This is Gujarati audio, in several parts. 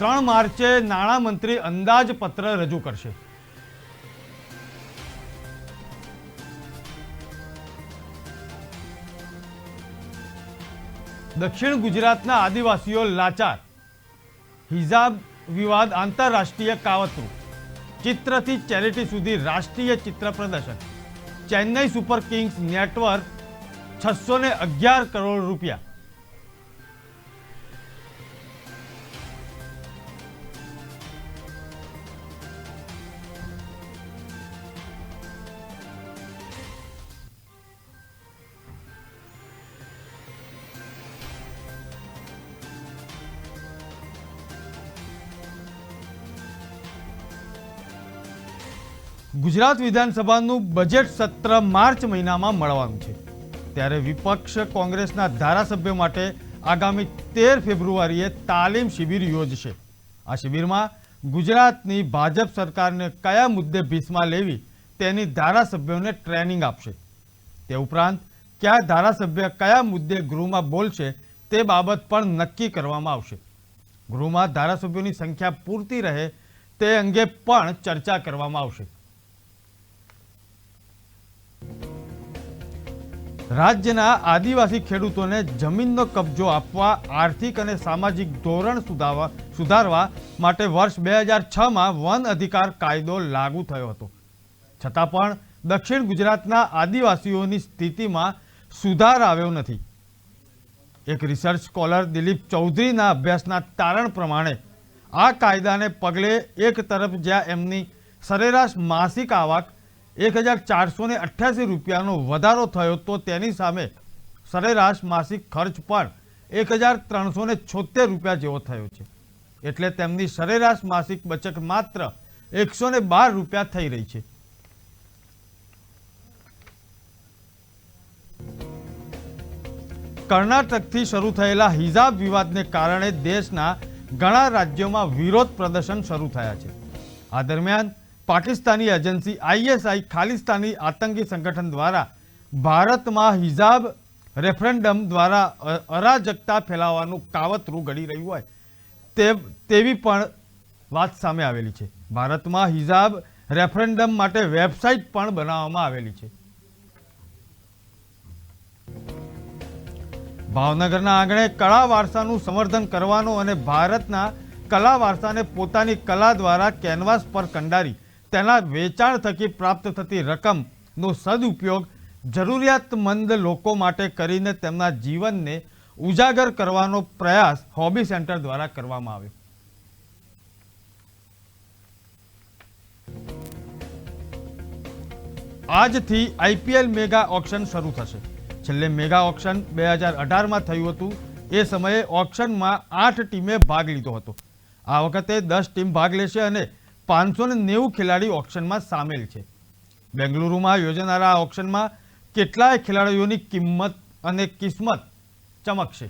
3 માર્ચે નાણામંત્રી અંદાજપત્ર રજૂ કરશે। દક્ષિણ ગુજરાતના આદિવાસીઓ લાચાર, હિજાબ વિવાદ આંતરરાષ્ટ્રીય કાવતરું, ચિત્રથી ચેરિટી સુધી રાષ્ટ્રીય ચિત્ર પ્રદર્શન, Chennai super Kings network 611 crore રૂપિયા। ગુજરાત વિધાનસભાનું બજેટ સત્ર માર્ચ મહિનામાં મળવાનું છે, ત્યારે વિપક્ષ કોંગ્રેસના ધારાસભ્યો માટે આગામી 13 ફેબ્રુઆરીએ તાલીમ શિબિર યોજશે। આ શિબિરમાં ગુજરાતની ભાજપ સરકારને કયા મુદ્દે ભીસમાં લેવી તેની ધારાસભ્યોને ટ્રેનિંગ આપશે। તે ઉપરાંત કયા ધારાસભ્ય કયા મુદ્દે ગૃહમાં બોલશે તે બાબત પણ નક્કી કરવામાં આવશે। ગૃહમાં ધારાસભ્યોની સંખ્યા પૂરતી રહે તે અંગે પણ ચર્ચા કરવામાં આવશે। રાજ્યના આદિવાસી ખેડૂતોને જમીનનો કબજો આપવા આર્થિક અને સામાજિક ધોરણ સુધારવા માટે વર્ષ 2006માં વન અધિકાર કાયદો લાગુ થયો હતો, છતાં પણ દક્ષિણ ગુજરાતના આદિવાસીઓની સ્થિતિમાં સુધાર આવ્યો નથી। એક રિસર્ચ સ્કોલર દિલીપ ચૌધરીના અભ્યાસના તારણ પ્રમાણે આ કાયદાને પગલે એક તરફ જ્યાં એમની સરેરાશ માસિક આવક 1488 રૂપિયાનો વધારો થયો તો તેની સામે સરેરાશ માસિક ખર્ચ પણ 1376 રૂપિયા જેવો થયો છે, એટલે તેમની સરેરાશ માસિક બચત માત્ર 112 રૂપિયા થઈ રહી છે। કર્ણાટકથી શરૂ થયેલા હિજાબ વિવાદને કારણે દેશના ઘણા રાજ્યોમાં વિરોધ પ્રદર્શન શરૂ થયા છે। આ દરમિયાન પાકિસ્તાની એજન્સી ISI ખાલિસ્તાની આતંકી સંગઠન દ્વારા ભારતમાં હિજાબ રેફરન્ડમ દ્વારા અરાજકતા ફેલાવવાનું કાવતરું ઘડી રહ્યું હોય તેવી પણ વાત સામે આવેલી છે। ભારતમાં હિજાબ રેફરન્ડમ માટે વેબસાઇટ પણ બનાવવામાં આવેલી છે। ભાવનગરના આંગણે કળા વારસાનું સંવર્ધન કરવાનો અને ભારતના કલા વારસાને પોતાની કલા દ્વારા કેનવાસ પર કંડારી તેના વેચાણ થકી પ્રાપ્ત થતી રકમનો સદુપયોગ જરૂરિયાતમંદ લોકો માટે કરીને તેમના જીવનને ઉજાગર કરવાનો પ્રયાસ હોબી સેન્ટર દ્વારા કરવામાં આવ્યો। આજથી IPL મેગા ઓક્શન શરૂ થશે। છેલ્લે મેગા ઓક્શન 2018માં થયું હતું, એ સમયે ઓક્શનમાં 8 ટીમે ભાગ લીધો હતો। આ વખતે 10 ટીમ ભાગ લેશે અને 590 ખેલાડી ઓક્શનમાં સામેલ છે। બેંગલુરુમાં યોજાનારા ઓક્શનમાં કેટલાય ખેલાડીઓની કિંમત અને કિસ્મત ચમકશે।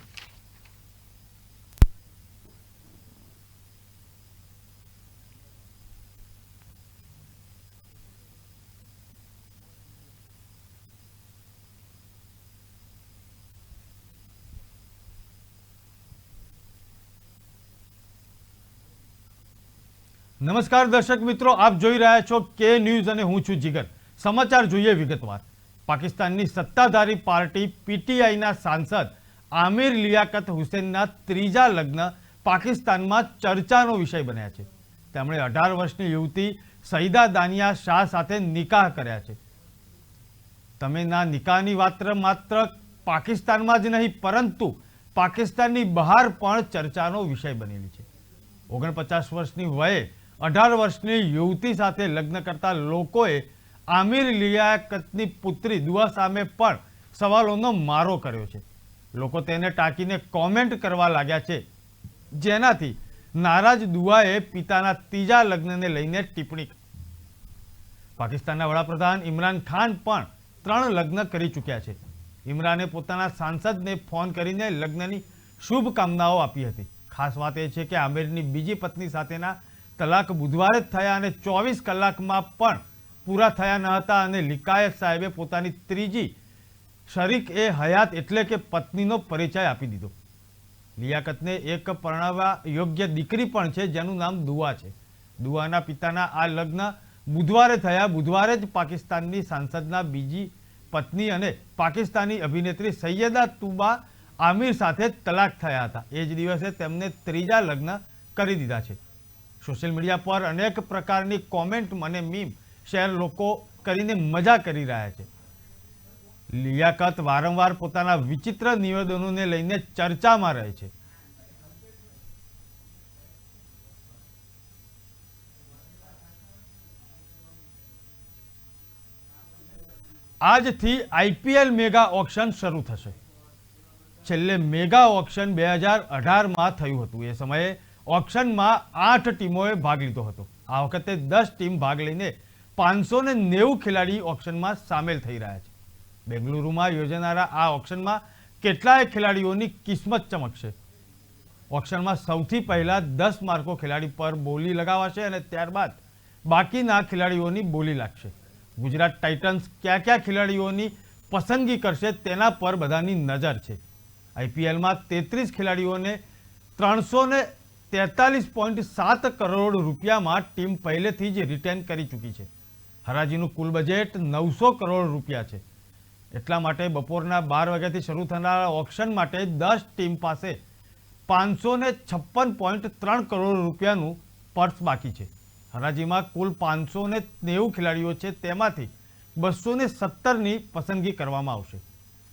નમસ્કાર દર્શક મિત્રો, આપ જોઈ રહ્યા છો કે ન્યૂઝ અને હું છું જીગર। સમાચાર જોઈએ વિગતવાર। પાકિસ્તાનની સત્તાધારી પાર્ટી PTIના સાંસદ આમિર લિયાકત હુસૈનના ત્રીજા લગ્ન પાકિસ્તાનમાં ચર્ચાનો વિષય બન્યા છે। તેમણે 18 વર્ષની યુવતી સઈદા દાનિયા શાહ સાથે નિકાહ કર્યા છે। તેમના નિકાહની વાત માત્ર પાકિસ્તાનમાં જ નહીં પરંતુ પાકિસ્તાનની બહાર પણ ચર્ચાનો વિષય બનેલી છે। 49 વર્ષની વયે 18 વર્ષની યુવતી સાથે લગ્ન કરતા લોકોએ આમિર લિયાકતની પુત્રી દુઆ સામે પણ સવાલોનો મારો કર્યો છે। લોકો તેને ટાંકીને કોમેન્ટ કરવા લાગ્યા છે, જેનાથી નારાજ દુઆએ પિતાના ત્રીજા લગ્નને લઈને ટિપ્પણી કરી। પાકિસ્તાનના વડાપ્રધાન ઇમરાન ખાન પણ 3 લગ્ન કરી ચૂક્યા છે। ઇમરાને પોતાના સાંસદને ફોન કરીને લગ્નની શુભકામનાઓ આપી હતી। ખાસ વાત એ છે કે આમિરની બીજી પત્ની સાથેના તલાક બુધવારે જ થયા અને 24 કલાકમાં પણ પૂરા થયા ન હતા અને લિકાયત સાહેબે પોતાની ત્રીજી શરીક એ હયાત એટલે કે પત્નીનો પરિચય આપી દીધો। લિયાકતને એક પરણાવવા યોગ્ય દીકરી પણ છે, જેનું નામ દુઆ છે. દુઆના પિતાના આ લગ્ન બુધવારે થયા. બુધવારે જ પાકિસ્તાનની સાંસદના બીજી પત્ની અને પાકિસ્તાની અભિનેત્રી સૈયદા તુબા આમિર સાથે તલાક થયા હતા. એ જ દિવસે તેમને ત્રીજા લગ્ન કરી દીધા છે. સોશિયલ મીડિયા પર અનેક પ્રકારની કોમેન્ટ અને મીમ શેર લોકો કરીને મજા કરી રહ્યા છે. લિયાકત વારંવાર પોતાના વિચિત્ર નિવેદનોને લઈને ચર્ચામાં રહે છે. આજથી આઈપીએલ મેગા ઓક્શન શરૂ થશે. છેલ્લે મેગા ઓક્શન 2018માં થયું હતું. એ સમયે ઓક્શનમાં 8 ટીમોએ ભાગ લીધો હતો. આ વખતે 10 ટીમ ભાગ લઈને 590 ખેલાડી ઓક્શનમાં સામેલ થઈ રહ્યા છે. બેંગલુરુમાં યોજાનારા આ ઓક્શનમાં કેટલાય ખેલાડીઓની કિસ્મત ચમકશે. ઓક્શનમાં સૌથી પહેલા 10 માર્કો ખેલાડી પર બોલી લગાવાશે અને ત્યારબાદ બાકીના ખેલાડીઓની બોલી લાગશે. ગુજરાત ટાઇટન્સ કયા ખેલાડીઓની પસંદગી કરશે તેના પર બધાની નજર છે. આઈપીએલમાં 33 ખેલાડીઓને 343.7 કરોડ રૂપિયામાં ટીમ પહેલેથી જ રિટેન કરી ચૂકી છે. હરાજીનું કુલ બજેટ 900 કરોડ રૂપિયા છે. એટલા માટે બપોરના 12 વાગ્યાથી શરૂ થનારા ઓક્શન માટે 10 ટીમ પાસે 556.3 કરોડ રૂપિયાનું પર્સ બાકી છે. હરાજીમાં કુલ 590 ખેલાડીઓ છે, તેમાંથી 217ની પસંદગી કરવામાં આવશે.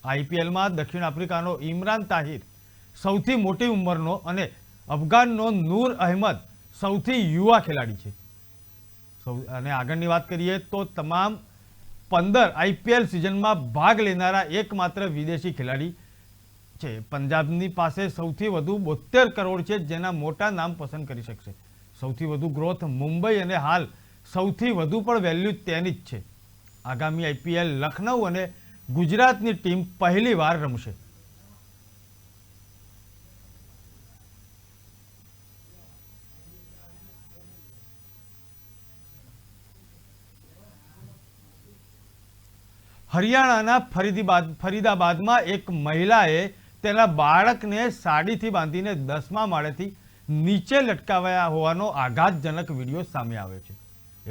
આઈપીએલમાં દક્ષિણ આફ્રિકાનો ઇમરાન તાહિર સૌથી મોટી ઉંમરનો અને અફઘાનનો નૂર અહેમદ સૌથી યુવા ખેલાડી છે. અને આગળની વાત કરીએ તો તમામ 15 આઈપીએલ સિઝનમાં ભાગ લેનારા એકમાત્ર વિદેશી ખેલાડી છે. પંજાબની પાસે સૌથી વધુ 72 કરોડ છે, જેના મોટા નામ પસંદ કરી શકશે. સૌથી વધુ ગ્રોથ મુંબઈ અને હાલ સૌથી વધુ પણ વેલ્યુ તેની જ છે. આગામી આઈપીએલ લખનઉ અને ગુજરાતની ટીમ પહેલી વાર રમશે. હરિયાણાના ફરીદાબાદમાં એક મહિલાએ તેના બાળકને સાડીથી બાંધીને 10મા માળેથી નીચે લટકાવ્યા હોવાનો આઘાતજનક વિડીયો સામે આવ્યો છે.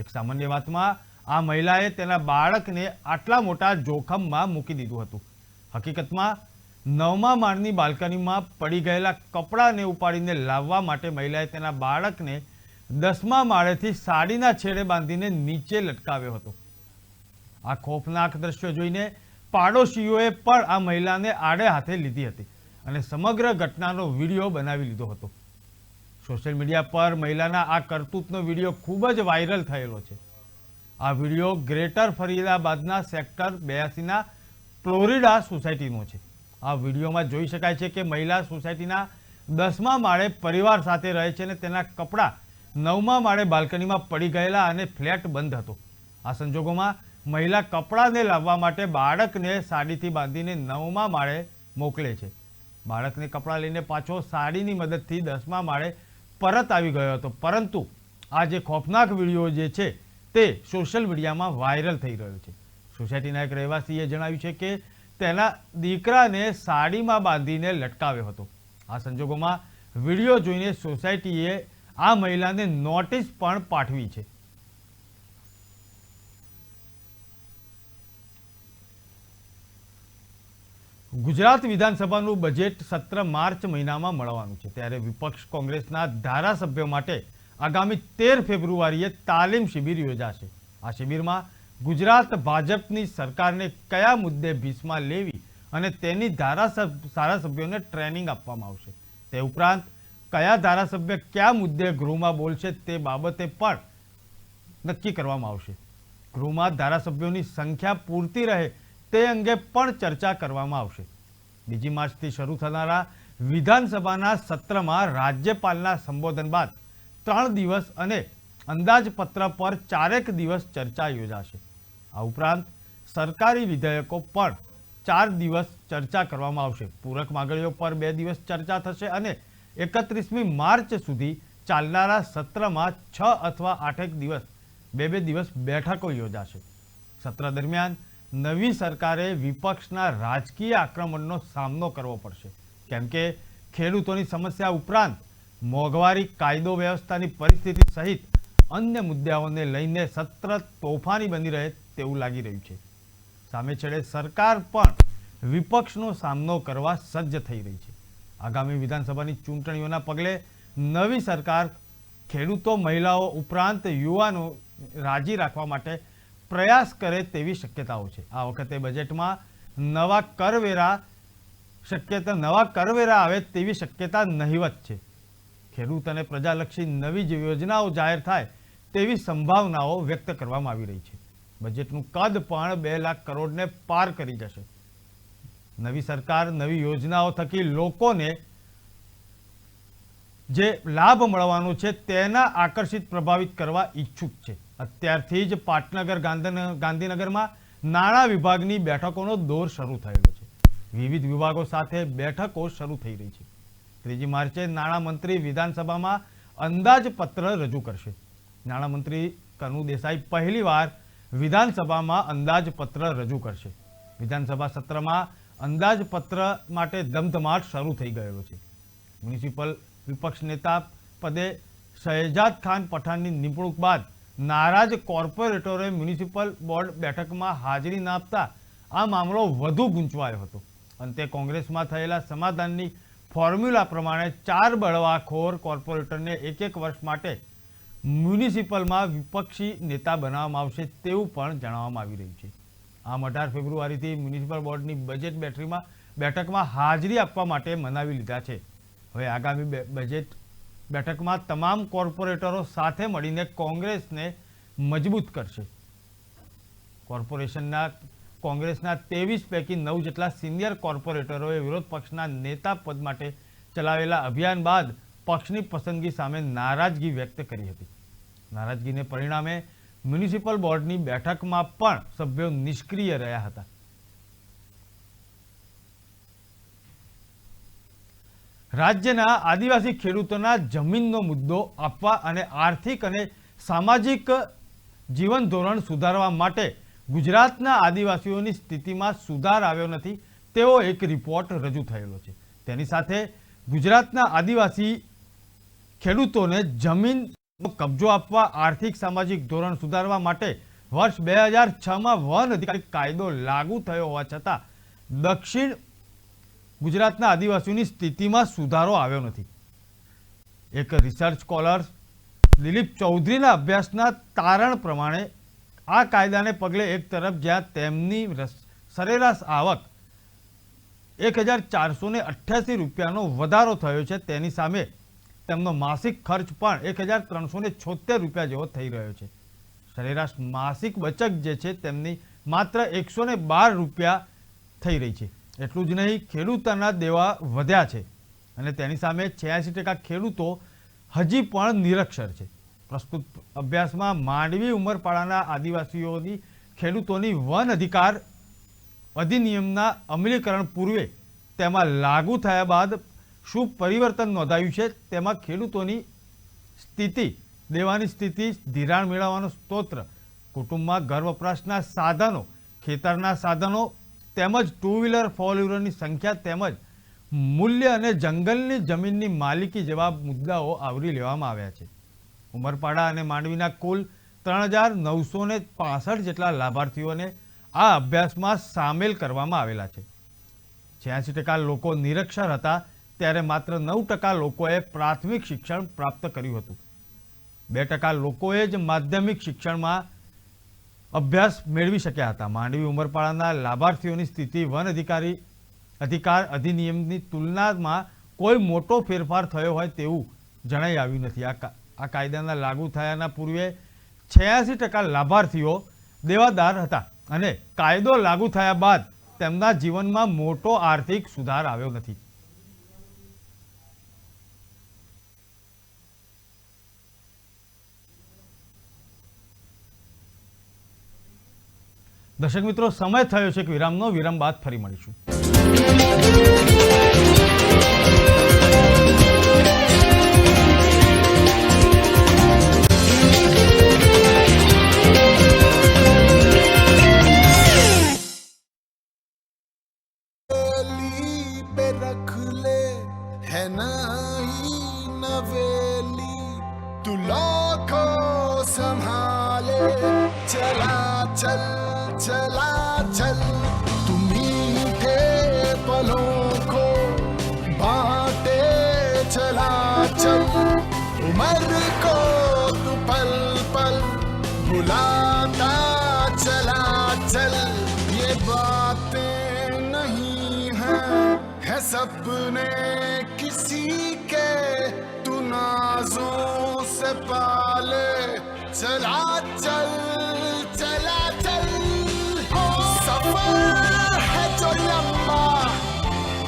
એક સામાન્ય વાતમાં આ મહિલાએ તેના બાળકને આટલા મોટા જોખમમાં મૂકી દીધું હતું. હકીકતમાં 9મા માળની બાલ્કનીમાં પડી ગયેલા કપડાને ઉપાડીને લાવવા માટે મહિલાએ તેના બાળકને 10મા માળેથી સાડીના છેડે બાંધીને નીચે લટકાવ્યો હતો. આ ખોફનાક દ્રશ્યો જોઈને પાડોશીઓએ પણ આ મહિલાને આડે હાથે લીધી હતી અને સમગ્ર ઘટનાનો વિડીયો બનાવી લીધો હતો. સોશિયલ મીડિયા પર મહિલાના આ કરતૂતનો વિડીયો ખૂબ જ વાયરલ થયેલો છે. આ વિડીયો ગ્રેટર ફરીદાબાદના સેક્ટર 82ના ફ્લોરિડા સોસાયટીનો છે. આ વિડીયોમાં જોઈ શકાય છે કે મહિલા સોસાયટીના 10મા માળે પરિવાર સાથે રહે છે અને તેના કપડાં 9મા માળે બાલ્કનીમાં પડી ગયેલા અને ફ્લેટ બંધ હતો. આ સંજોગોમાં મહિલા કપડાને લાવવા માટે બાળકને સાડીથી બાંધીને 9મા માળે મોકલે છે. બાળકને કપડાં લઈને પાછો સાડીની મદદથી 10મા માળે પરત આવી ગયો હતો, પરંતુ આ જે ખોફનાક વિડીયો જે છે તે સોશિયલ મીડિયામાં વાયરલ થઈ રહ્યો છે. સોસાયટીના એક રહેવાસીએ જણાવ્યું છે કે તેના દીકરાને સાડીમાં બાંધીને લટકાવ્યો હતો. આ સંજોગોમાં વિડીયો જોઈને સોસાયટીએ આ મહિલાને નોટિસ પણ પાઠવી છે. ગુજરાત વિધાનસભાનું બજેટ સત્ર માર્ચ મહિનામાં મળવાનું છે, ત્યારે વિપક્ષ કોંગ્રેસના ધારાસભ્યો માટે આગામી 13 ફેબ્રુઆરીએ તાલીમ શિબિર યોજાશે. આ શિબિરમાં ગુજરાત ભાજપની સરકારને કયા મુદ્દે ભીસમાં લેવી અને તેની ધારાસભ્યોને ટ્રેનિંગ આપવામાં આવશે. તે ઉપરાંત કયા ધારાસભ્ય કયા મુદ્દે ગૃહમાં બોલશે તે બાબતે પણ નક્કી કરવામાં આવશે. ગૃહમાં ધારાસભ્યોની સંખ્યા પૂરતી રહે તે અંગે પણ ચર્ચા કરવામાં આવશે. 2 માર્ચથી શરૂ થનારા વિધાનસભાના સત્રમાં રાજ્યપાલના સંબોધન બાદ 3 દિવસ અને અંદાજપત્ર પર 4 દિવસ ચર્ચા યોજાશે. આ ઉપરાંત સરકારી વિધેયકો પર 4 દિવસ ચર્ચા કરવામાં આવશે. પૂરક માંગણીઓ પર 2 દિવસ ચર્ચા થશે અને 31મી માર્ચ સુધી ચાલનારા સત્રમાં 6 અથવા 8 દિવસ 2 દિવસ બેઠકો યોજાશે. સત્ર દરમિયાન નવી સરકારે વિપક્ષના રાજકીય આક્રમણનો સામનો કરવો પડશે, કેમ કે ખેડૂતોની સમસ્યા ઉપરાંત મોંઘવારી, કાયદો વ્યવસ્થાની પરિસ્થિતિ સહિત અન્ય મુદ્દાઓને લઈને સતત તોફાની બની રહે તેવું લાગી રહ્યું છે. સામે છેડે સરકાર પણ વિપક્ષનો સામનો કરવા સજ્જ થઈ રહી છે. આગામી વિધાનસભાની ચૂંટણીઓના પગલે નવી સરકાર ખેડૂતો, મહિલાઓ ઉપરાંત યુવાનો રાજી રાખવા માટે પ્રયાસ કરે તેવી શક્યતાઓ છે. આ વખતે બજેટમાં નવા કરવેરા આવે તેવી શક્યતા નહિવત છે. ખેડૂત અને પ્રજાલક્ષી નવી યોજનાઓ જાહેર થાય તેવી સંભાવનાઓ વ્યક્ત કરવામાં આવી રહી છે. બજેટનું કદ પણ 2 લાખ કરોડને પાર કરી જશે. નવી સરકાર નવી યોજનાઓ થકી લોકોને જે લાભ મળવાનો છે તેના આકર્ષિત પ્રભાવિત કરવા ઈચ્છુક છે. અત્યારથી જ પાટનગર, ગાંધીનગરમાં નાણાં વિભાગની બેઠકોનો દોર શરૂ થયેલો છે. વિવિધ વિભાગો સાથે બેઠકો શરૂ થઈ રહી છે. 3 માર્ચે નાણામંત્રી વિધાનસભામાં અંદાજપત્ર રજૂ કરશે. નાણામંત્રી કનુ દેસાઈ પહેલીવાર વિધાનસભામાં અંદાજપત્ર રજૂ કરશે. વિધાનસભા સત્રમાં અંદાજપત્ર માટે ધમધમાટ શરૂ થઈ ગયેલો છે. મ્યુનિસિપલ વિપક્ષ નેતા પદે શહેજાદ ખાન પઠાણની નિમણૂક બાદ નારાજ કોર્પોરેટરોએ મ્યુનિસિપલ બોર્ડ બેઠકમાં હાજરી ન આપતા આ મામલો વધુ ગૂંચવાયો હતો. અંતે કોંગ્રેસમાં થયેલા સમાધાનની ફોર્મ્યુલા પ્રમાણે 4 બળવાખોર કોર્પોરેટરને 1 વર્ષ માટે મ્યુનિસિપલમાં વિપક્ષી નેતા બનાવવામાં આવશે તેવું પણ જણાવવામાં આવી રહ્યું છે. આમ 18 ફેબ્રુઆરીથી મ્યુનિસિપલ બોર્ડની બજેટ બેઠકમાં હાજરી આપવા માટે મનાવી લીધા છે. હવે આગામી બજેટ બેઠકમાં તમામ કોર્પોરેટરો સાથે મળીને કોંગ્રેસને મજબૂત કરશે. કોંગ્રેસના 23 પૈકી 9 જેટલા સિનિયર કોર્પોરેટરોએ વિરોધ પક્ષના નેતા પદ માટે ચલાવેલા અભિયાન બાદ પક્ષની પસંદગી સામે નારાજગી વ્યક્ત કરી હતી. નારાજગીને પરિણામે મ્યુનિસિપલ બોર્ડની બેઠકમાં પણ સભ્યો નિષ્ક્રિય રહ્યા હતા. રાજ્યના આદિવાસી ખેડૂતોના જમીનનો મુદ્દો આપવા અને આર્થિક અને સામાજિક જીવન ધોરણ સુધારવા માટે ગુજરાતના આદિવાસીઓની સ્થિતિમાં સુધાર આવ્યો નથી તેવો એક રિપોર્ટ રજૂ થયેલો છે. તેની સાથે ગુજરાતના આદિવાસી ખેડૂતોને જમીનનો કબજો આપવા, આર્થિક સામાજિક ધોરણ સુધારવા માટે વર્ષ 2006માં વન અધિકાર કાયદો લાગુ થયો હોવા છતાં દક્ષિણ ગુજરાતના આદિવાસીઓની સ્થિતિમાં સુધારો આવ્યો નથી. એક રિસર્ચ સ્કોલર દિલીપ ચૌધરીના અભ્યાસના તારણ પ્રમાણે આ કાયદાને પગલે એક તરફ જ્યાં તેમની સરેરાશ આવક 1488 રૂપિયાનો વધારો થયો છે, તેની સામે તેમનો માસિક ખર્ચ પણ 1376 રૂપિયા જેવો થઈ રહ્યો છે. સરેરાશ માસિક બચત જે છે તેમની માત્ર 112 રૂપિયા થઈ રહી છે. એટલું જ નહીં, ખેડૂતોના દેવા વધ્યા છે અને તેની સામે 86% ખેડૂતો હજી પણ નિરક્ષર છે. પ્રસ્તુત અભ્યાસમાં માંડવી ઉમરપાડાના આદિવાસીઓની ખેડૂતોની વન અધિકાર અધિનિયમના અમલીકરણ પૂર્વે તેમાં લાગુ થયા બાદ શું પરિવર્તન નોંધાયું છે તેમાં ખેડૂતોની સ્થિતિ, દેવાની સ્થિતિ, ધિરાણ મેળવવાનો સ્ત્રોત, કુટુંબમાં ઘર વપરાશના સાધનો, ખેતરના સાધનો તેમજ 2 વ્હીલર 4 વ્હીલરની સંખ્યા તેમજ મૂલ્ય અને જંગલની જમીનની માલિકી જેવા મુદ્દાઓ આવરી લેવામાં આવ્યા છે. ઉમરપાડા અને માંડવીના કુલ 3965 જેટલા લાભાર્થીઓને આ અભ્યાસમાં સામેલ કરવામાં આવેલા છે. 86% લોકો નિરક્ષર હતા ત્યારે માત્ર 9% લોકોએ પ્રાથમિક શિક્ષણ પ્રાપ્ત કર્યું હતું. 2% લોકોએ જ માધ્યમિક શિક્ષણમાં અભ્યાસ મેળવી શક્યા હતા. માંડવી ઉમરપાડાના લાભાર્થીઓની સ્થિતિ વન અધિકાર અધિનિયમની તુલનામાં કોઈ મોટો ફેરફાર થયો હોય તેવું જણાઈ આવ્યું નથી. આ કાયદાના લાગુ થયાના પૂર્વે 86% લાભાર્થીઓ દેવાદાર હતા અને કાયદો લાગુ થયા બાદ તેમના જીવનમાં મોટો આર્થિક સુધાર આવ્યો નથી. દર્શક મિત્રો, સમય થયો છે કે વિરામનો. વિરામ બાદ ફરી મળીશું. है नई नवेली तू लाखों संभाले चला चल तू मीठे पलों को बांटे चला चल उम्र को तू पल पल भुलाता चला चल ये बातें नहीं है सपने किसी के तू नाजों से पाले चला चल सफर है जो लंबा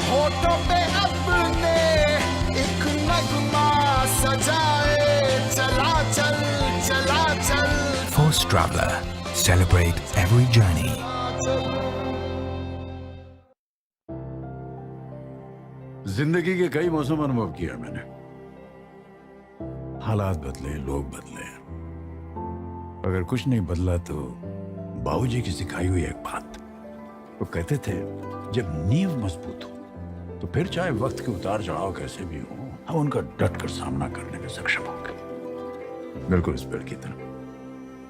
होठों पे अपने एक नगमा सजाए चला चल Force Traveler. Celebrate every journey. जिंदगी के कई मौसम अनुभव किया मैंने। हालात बदले, लोग बदले, अगर कुछ नहीं बदला तो बाबूजी की सिखाई हुई एक बात, वो कहते थे जब नींव मजबूत हो तो फिर चाहे वक्त के उतार चढ़ाव कैसे भी हो, हम उनका डट कर सामना करने में सक्षम होंगे। बिल्कुल इस पेड़ की तरह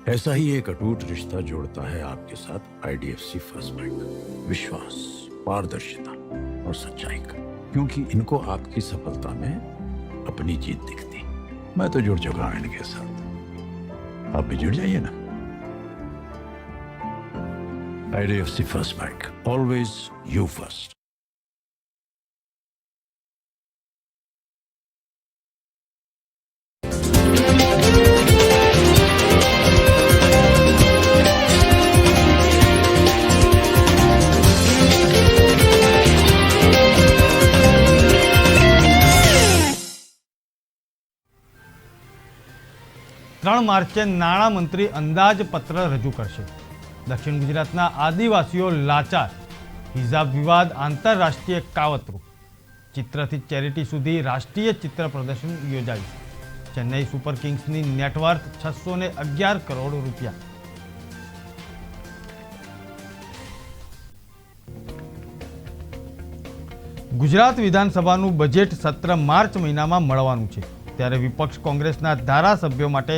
ऐसा ही एक अटूट रिश्ता जोड़ता है आपके साथ IDFC फर्स्ट बैंक। विश्वास, पारदर्शिता और सच्चाई का, क्योंकि इनको आपकी सफलता में अपनी जीत दिखती। मैं तो जुड़ चुका हूं इनके साथ, आप भी जुड़ जाइए ना। IDFC first bank, always you first. ત્રણ માર્ચે નાણામંત્રી અંદાજપત્ર રજૂ કરશે. દક્ષિણ ગુજરાતના આદિવાસીઓ લાચાર, હિજાબ વિવાદ આંતરરાષ્ટ્રીય કાવતરું, ચિત્રથી ચેરિટી સુધી રાષ્ટ્રીય ચિત્ર પ્રદર્શન યોજાયું. ચેન્નઈ સુપર કિંગ્સની નેટવર્થ 611 કરોડ રૂપિયા. ગુજરાત વિધાનસભાનું બજેટ સત્ર માર્ચ મહિનામાં મળવાનું છે, ત્યારે વિપક્ષ કોંગ્રેસના ધારાસભ્યો માટે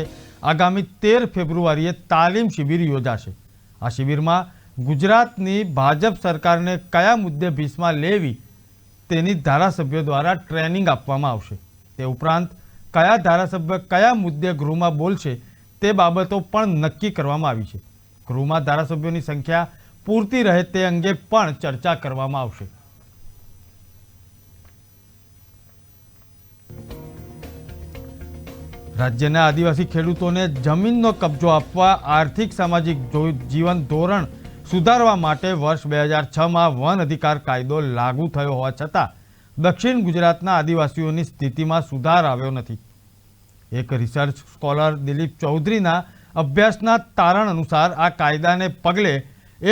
આગામી 13 ફેબ્રુઆરીએ તાલીમ શિબિર યોજાશે. આ શિબિરમાં ગુજરાતની ભાજપ સરકારને કયા મુદ્દે ભીસમાં લેવી તેની ધારાસભ્યો દ્વારા ટ્રેનિંગ આપવામાં આવશે. તે ઉપરાંત કયા ધારાસભ્ય કયા મુદ્દે ગૃહમાં બોલશે તે બાબતો પણ નક્કી કરવામાં આવી છે. ગૃહમાં ધારાસભ્યોની સંખ્યા પૂરતી રહે તે અંગે પણ ચર્ચા કરવામાં આવશે. રાજ્યના આદિવાસી ખેડૂતોને જમીનનો કબજો આપવા આર્થિક સામાજિક જીવન ધોરણ સુધારવા માટે વર્ષ 2006માં વન અધિકાર કાયદો લાગુ થયો હોવા છતાં દક્ષિણ ગુજરાતના આદિવાસીઓની સ્થિતિમાં સુધાર આવ્યો નથી. એક રિસર્ચ સ્કોલર દિલીપ ચૌધરીના અભ્યાસના તારણ અનુસાર આ કાયદાને પગલે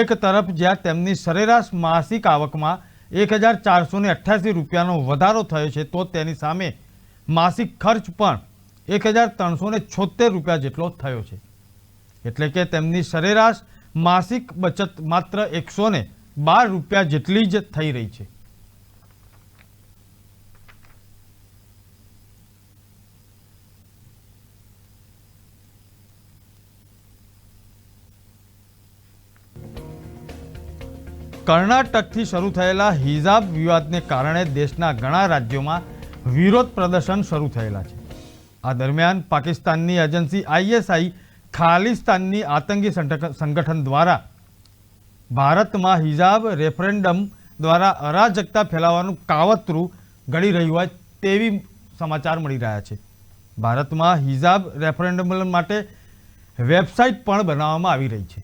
એક તરફ જ્યાં તેમની સરેરાશ માસિક આવકમાં 1488 રૂપિયાનો વધારો થયો છે, તો તેની સામે માસિક ખર્ચ પણ 1376 રૂપિયા જેટલો થયો છે. એટલે કે તેમની સરેરાશ માસિક બચત માત્ર 112 રૂપિયા જેટલી જ થઈ રહી છે. કર્ણાટકથી શરૂ થયેલા હિજાબ વિવાદને કારણે દેશના ઘણા રાજ્યોમાં વિરોધ પ્રદર્શન શરૂ થયેલા છે. આ દરમિયાન પાકિસ્તાનની એજન્સી ISI ખાલિસ્તાનની આતંકી સંગઠન દ્વારા ભારતમાં હિજાબ રેફરેન્ડમ દ્વારા અરાજકતા ફેલાવવાનું કાવતરું ઘડી રહ્યું હોય તેવી સમાચાર મળી રહ્યા છે. ભારતમાં હિજાબ રેફરેન્ડમ માટે વેબસાઇટ પણ બનાવવામાં આવી રહી છે.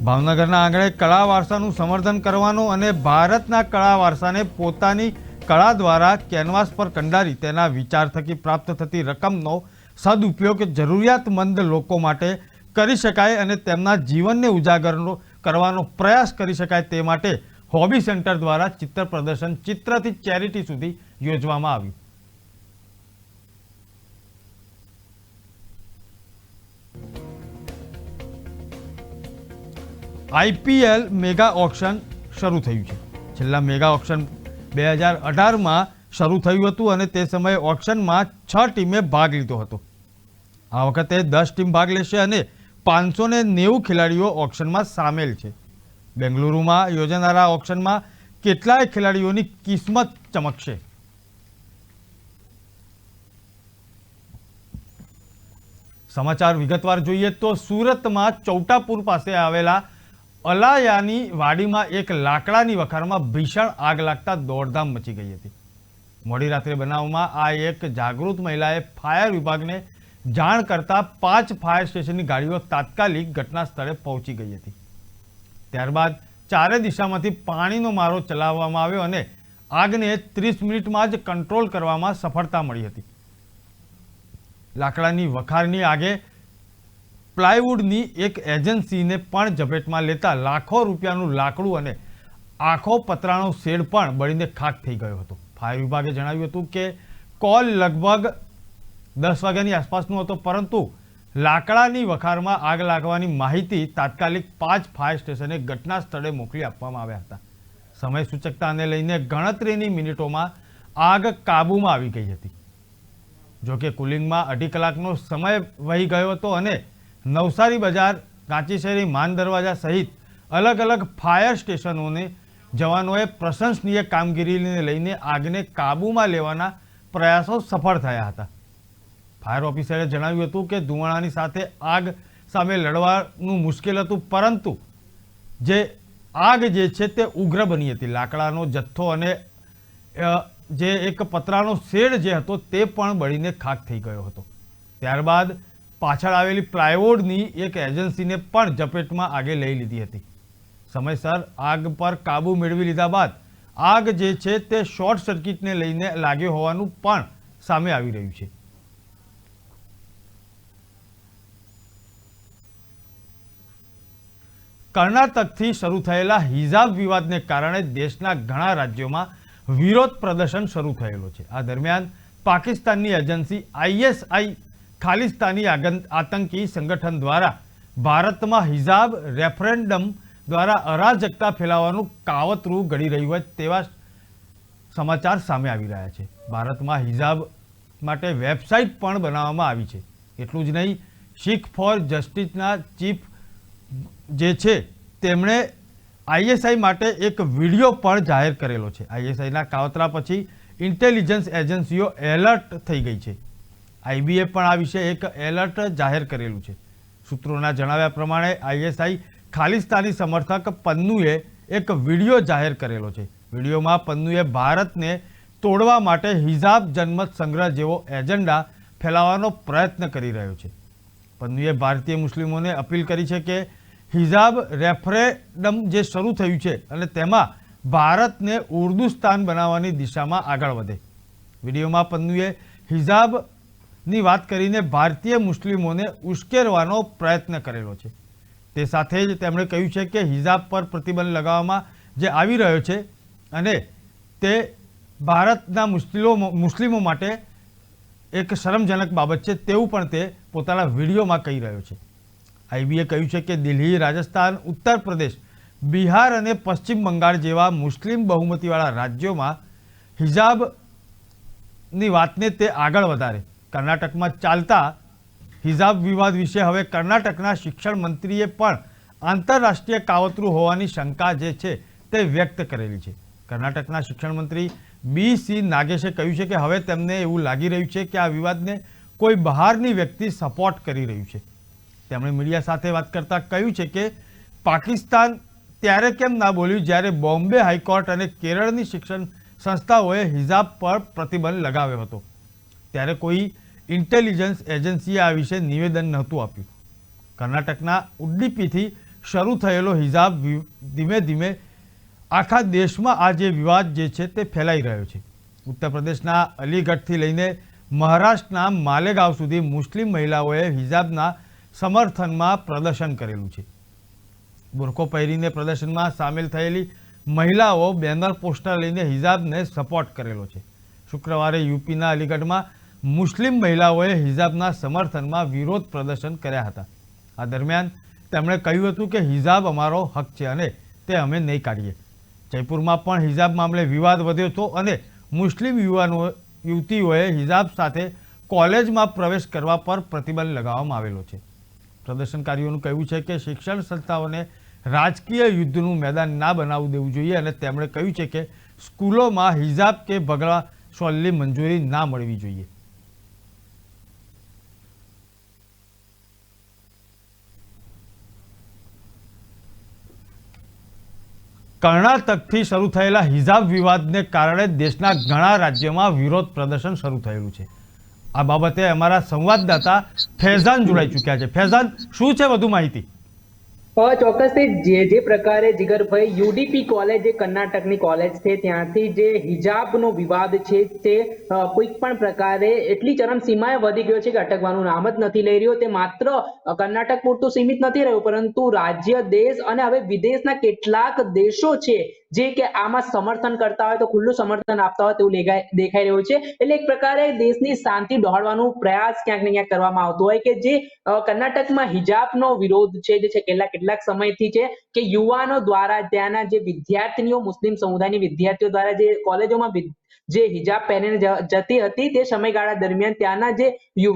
ભાવનગરના આંગણે કળા વારસાનું સંવર્ધન કરવાનો અને ભારતના કળા વારસાને પોતાની કળા દ્વારા કેનવાસ પર કંડારી તેના વિચાર થકી પ્રાપ્ત થતી રકમનો સદુપયોગ જરૂરિયાતમંદ લોકો માટે કરી શકાય અને તેમના જીવનને ઉજાગર કરવાનો પ્રયાસ કરી શકાય તે માટે હોબી સેન્ટર દ્વારા ચિત્ર પ્રદર્શન ચિત્રથી ચેરિટી સુધી યોજવામાં આવ્યું. આઈપીએલ મેગા ઓક્શન શરૂ થયું છે. છેલ્લા મેગા ઓક્શન 2018માં શરૂ થયું હતું અને તે સમયે ઓક્શનમાં 6 ટીમે ભાગ લીધો હતો. આ વખતે 10 ટીમ ભાગ લેશે અને 590 ખેલાડીઓ ઓક્શનમાં સામેલ છે. બેંગલુરુમાં યોજાનારા ઓક્શનમાં કેટલાય ખેલાડીઓની કિસ્મત ચમકશે. સમાચાર વિગતવાર જોઈએ તો સુરતમાં ચૌટાપુર પાસે આવેલા અલાયાની વાડીમાં એક લાકડાની વખારમાં ભીષણ આગ લાગતા દોડધામ મચી ગઈ હતી. મોડી રાત્રે બનાવમાં આ એક જાગૃત મહિલાએ ફાયર વિભાગને જાણ કરતા 5 ફાયર સ્ટેશનની ગાડીઓ તાત્કાલિક ઘટના સ્થળે પહોંચી ગઈ હતી. ત્યારબાદ ચારે દિશામાંથી પાણીનો મારો ચલાવવામાં આવ્યો અને આગને 30 મિનિટમાં જ કંટ્રોલ કરવામાં સફળતા મળી હતી. લાકડાની વખારની આગે પ્લાયવુડની એક એજન્સીને પણ ઝપેટમાં લેતા લાખો રૂપિયાનું લાકડું અને આખો પતરાનો શેડ પણ બળીને ખાખ થઈ ગયો હતો. ફાયર વિભાગે જણાવ્યું હતું કે કોલ લગભગ 10 વાગ્યાની આસપાસનો હતો, પરંતુ લાકડાની વખારમાં આગ લાગવાની માહિતી તાત્કાલિક 5 ફાયર સ્ટેશને ઘટના સ્થળે મોકલી આપવામાં આવ્યા હતા. સમય સૂચકતાને લઈને ગણતરીની મિનિટોમાં આગ કાબૂમાં આવી ગઈ હતી. જોકે કુલિંગમાં 2.5 કલાકનો સમય વહી ગયો હતો અને નવસારી બજાર, કાંચીશેરી, માન દરવાજા સહિત અલગ અલગ ફાયર સ્ટેશનોને જવાનોએ પ્રશંસનીય કામગીરીને લઈને આગને કાબૂમાં લેવાના પ્રયાસો સફળ થયા હતા. ફાયર ઓફિસરે જણાવ્યું હતું કે ધુમાડાની સાથે આગ સામે લડવાનું મુશ્કેલ હતું, પરંતુ આગ છે તે ઉગ્ર બની હતી. લાકડાનો જથ્થો અને જે એક પતરાનો શેડ જે હતો તે પણ બળીને ખાખ થઈ ગયો હતો. ત્યારબાદ પાછળ આવેલી પ્લાયવુડની એક એજન્સીને પણ ઝપેટમાં આગે લઈ લીધી હતી. સમયસર આગ પર કાબુ મેળવી લીધા બાદ આગ જે છે તે શોર્ટ સર્કિટને લઈને લાગ્યો હોવાનું પણ સામે આવી રહ્યું છે. કર્ણાટકથી શરૂ થયેલા હિજાબ વિવાદને કારણે દેશના ઘણા રાજ્યોમાં વિરોધ પ્રદર્શન શરૂ થયેલો છે. આ દરમિયાન પાકિસ્તાનની એજન્સી ISI ખાલિસ્તાની આતંકી સંગઠન દ્વારા ભારતમાં હિજાબ રેફરેન્ડમ દ્વારા અરાજકતા ફેલાવવાનું કાવતરું ઘડી રહ્યું હોય તેવા સમાચાર સામે આવી રહ્યા છે. ભારતમાં હિજાબ માટે વેબસાઇટ પણ બનાવવામાં આવી છે. એટલું જ નહીં, શીખ ફોર જસ્ટિસના ચીફ જે છે તેમણે ISI માટે એક વિડીયો પણ જાહેર કરેલો છે. ISIના કાવતરા પછી ઇન્ટેલિજન્સ એજન્સીઓ એલર્ટ થઈ ગઈ છે. IBએ પણ આ વિશે એક એલર્ટ જાહેર કરેલું છે. સૂત્રોના જણાવ્યા પ્રમાણે ISI ખાલિસ્તાની સમર્થક પન્નુએ એક વિડીયો જાહેર કરેલો છે. વિડીયોમાં પન્નુએ ભારતને તોડવા માટે હિજાબ જનમત સંગ્રહ જેવો એજન્ડા ફેલાવવાનો પ્રયત્ન કરી રહ્યો છે. પન્નુએ ભારતીય મુસ્લિમોને અપીલ કરી છે કે હિજાબ રેફરેન્ડમ જે શરૂ થયું છે અને તેમાં ભારતને ઉર્દુસ્તાન બનાવવાની દિશામાં આગળ વધે. વિડીયોમાં પન્નુએ હિજાબની વાત કરીને ભારતીય મુસ્લિમોને ઉશ્કેરવાનો પ્રયત્ન કરેલો છે. તે સાથે જ તેમણે કહ્યું છે કે હિજાબ પર પ્રતિબંધ લગાવવામાં જે આવી રહ્યો છે અને તે ભારતના મુસ્લિમો માટે એક શરમજનક બાબત છે તેવું પણ તે પોતાના વિડીયોમાં કહી રહ્યો છે. IBએ કહ્યું છે કે દિલ્હી, રાજસ્થાન, ઉત્તર પ્રદેશ, બિહાર અને પશ્ચિમ બંગાળ જેવા મુસ્લિમ બહુમતીવાળા રાજ્યોમાં હિજાબની વાતને તે આગળ વધારે. કર્ણાટકમાં ચાલતા હિજાબ વિવાદ વિશે હવે કર્ણાટકના શિક્ષણ મંત્રીએ પણ આંતરરાષ્ટ્રીય કાવતરું હોવાની શંકા જે છે તે વ્યક્ત કરેલી છે. કર્ણાટકના શિક્ષણ મંત્રી BC નાગેશે કહ્યું છે કે હવે તેમને એવું લાગી રહ્યું છે કે આ વિવાદને કોઈ બહારની વ્યક્તિ સપોર્ટ કરી રહ્યું છે. તેમણે મીડિયા સાથે વાત કરતા કહ્યું છે કે પાકિસ્તાન ત્યારે કેમ ના બોલ્યું જ્યારે બોમ્બે હાઈકોર્ટ અને કેરળની શિક્ષણ સંસ્થાઓએ હિજાબ પર પ્રતિબંધ લગાવ્યો હતો. ત્યારે કોઈ ઇન્ટેલિજન્સ એજન્સીએ આ વિશે નિવેદન નહોતું આપ્યું. કર્ણાટકના ઉડ્ડીપીથી શરૂ થયેલો હિજાબ ધીમે ધીમે આખા દેશમાં આ જે વિવાદ જે છે તે ફેલાઈ રહ્યો છે. ઉત્તર પ્રદેશના અલીગઢથી લઈને મહારાષ્ટ્રના માલેગાંવ સુધી મુસ્લિમ મહિલાઓએ હિજાબના સમર્થનમાં પ્રદર્શન કરેલું છે. બુરખો પહેરીને પ્રદર્શનમાં સામેલ થયેલી મહિલાઓ બેનર પોસ્ટર લઈને હિજાબને સપોર્ટ કરેલો છે. શુક્રવારે યુપીના અલીગઢમાં મુસ્લિમ મહિલાઓએ હિજાબના સમર્થનમાં વિરોધ પ્રદર્શન કર્યા હતા. આ દરમિયાન તેમણે કહ્યું હતું કે હિજાબ અમારો હક છે અને તે અમે નહીં કાઢીએ. જયપુરમાં પણ હિજાબ મામલે વિવાદ વધ્યો હતો અને મુસ્લિમ યુવતીઓએ હિજાબ સાથે કોલેજમાં પ્રવેશ કરવા પર પ્રતિબંધ લગાવવામાં આવેલો છે. પ્રદર્શનકારીઓનું કહેવું છે કે શિક્ષણ સંસ્થાઓને રાજકીય યુદ્ધનું મેદાન ના બનાવવું દેવું જોઈએ અને તેમણે કહ્યું છે કે સ્કૂલોમાં હિજાબ કે ભગવા શોલની મંજૂરી ના મળવી જોઈએ. કર્ણાટકથી શરૂ થયેલા હિજાબ વિવાદને કારણે દેશના ઘણા રાજ્યોમાં વિરોધ પ્રદર્શન શરૂ થયેલું છે. આ બાબતે અમારા સંવાદદાતા ફૈઝાન જોડાઈ ચૂક્યા છે. ફૈઝાન, શું છે વધુ માહિતી? ચોક્કસથી જે પ્રકારે જીગરભાઈ યુડીપી કોલેજ જે કર્ણાટકની કોલેજ છે ત્યાંથી જે હિજાબનો વિવાદ છે તે કોઈક પણ પ્રકારે એટલી ચરમસીમાએ વધી ગયો છે કે અટકવાનું નામ જ નથી લઈ રહ્યો. તે માત્ર કર્ણાટક પૂરતું સીમિત નથી રહ્યું, પરંતુ રાજ્ય, દેશ અને હવે વિદેશના કેટલાક દેશો છે જે કે આમાં સમર્થન કરતા હોય તો ખુલ્લું સમર્થન આપતા હોય તેવું દેખાઈ રહ્યું છે. એટલે એક પ્રકારે દેશની શાંતિ દોહડવાનો પ્રયાસ ક્યાંક ને ક્યાંક કરવામાં આવતો હોય કે જે કર્ણાટકમાં હિજાબનો વિરોધ છે જે છે કેટલાક સમયથી છે કે યુવાનો દ્વારા ત્યાંના જે વિદ્યાર્થીનીઓ, મુસ્લિમ સમુદાયની વિદ્યાર્થીઓ દ્વારા જે કોલેજોમાં જે હિજાબ પહેરીને જતી હતી તે સમયગાળા દરમિયાન ત્યાંના જે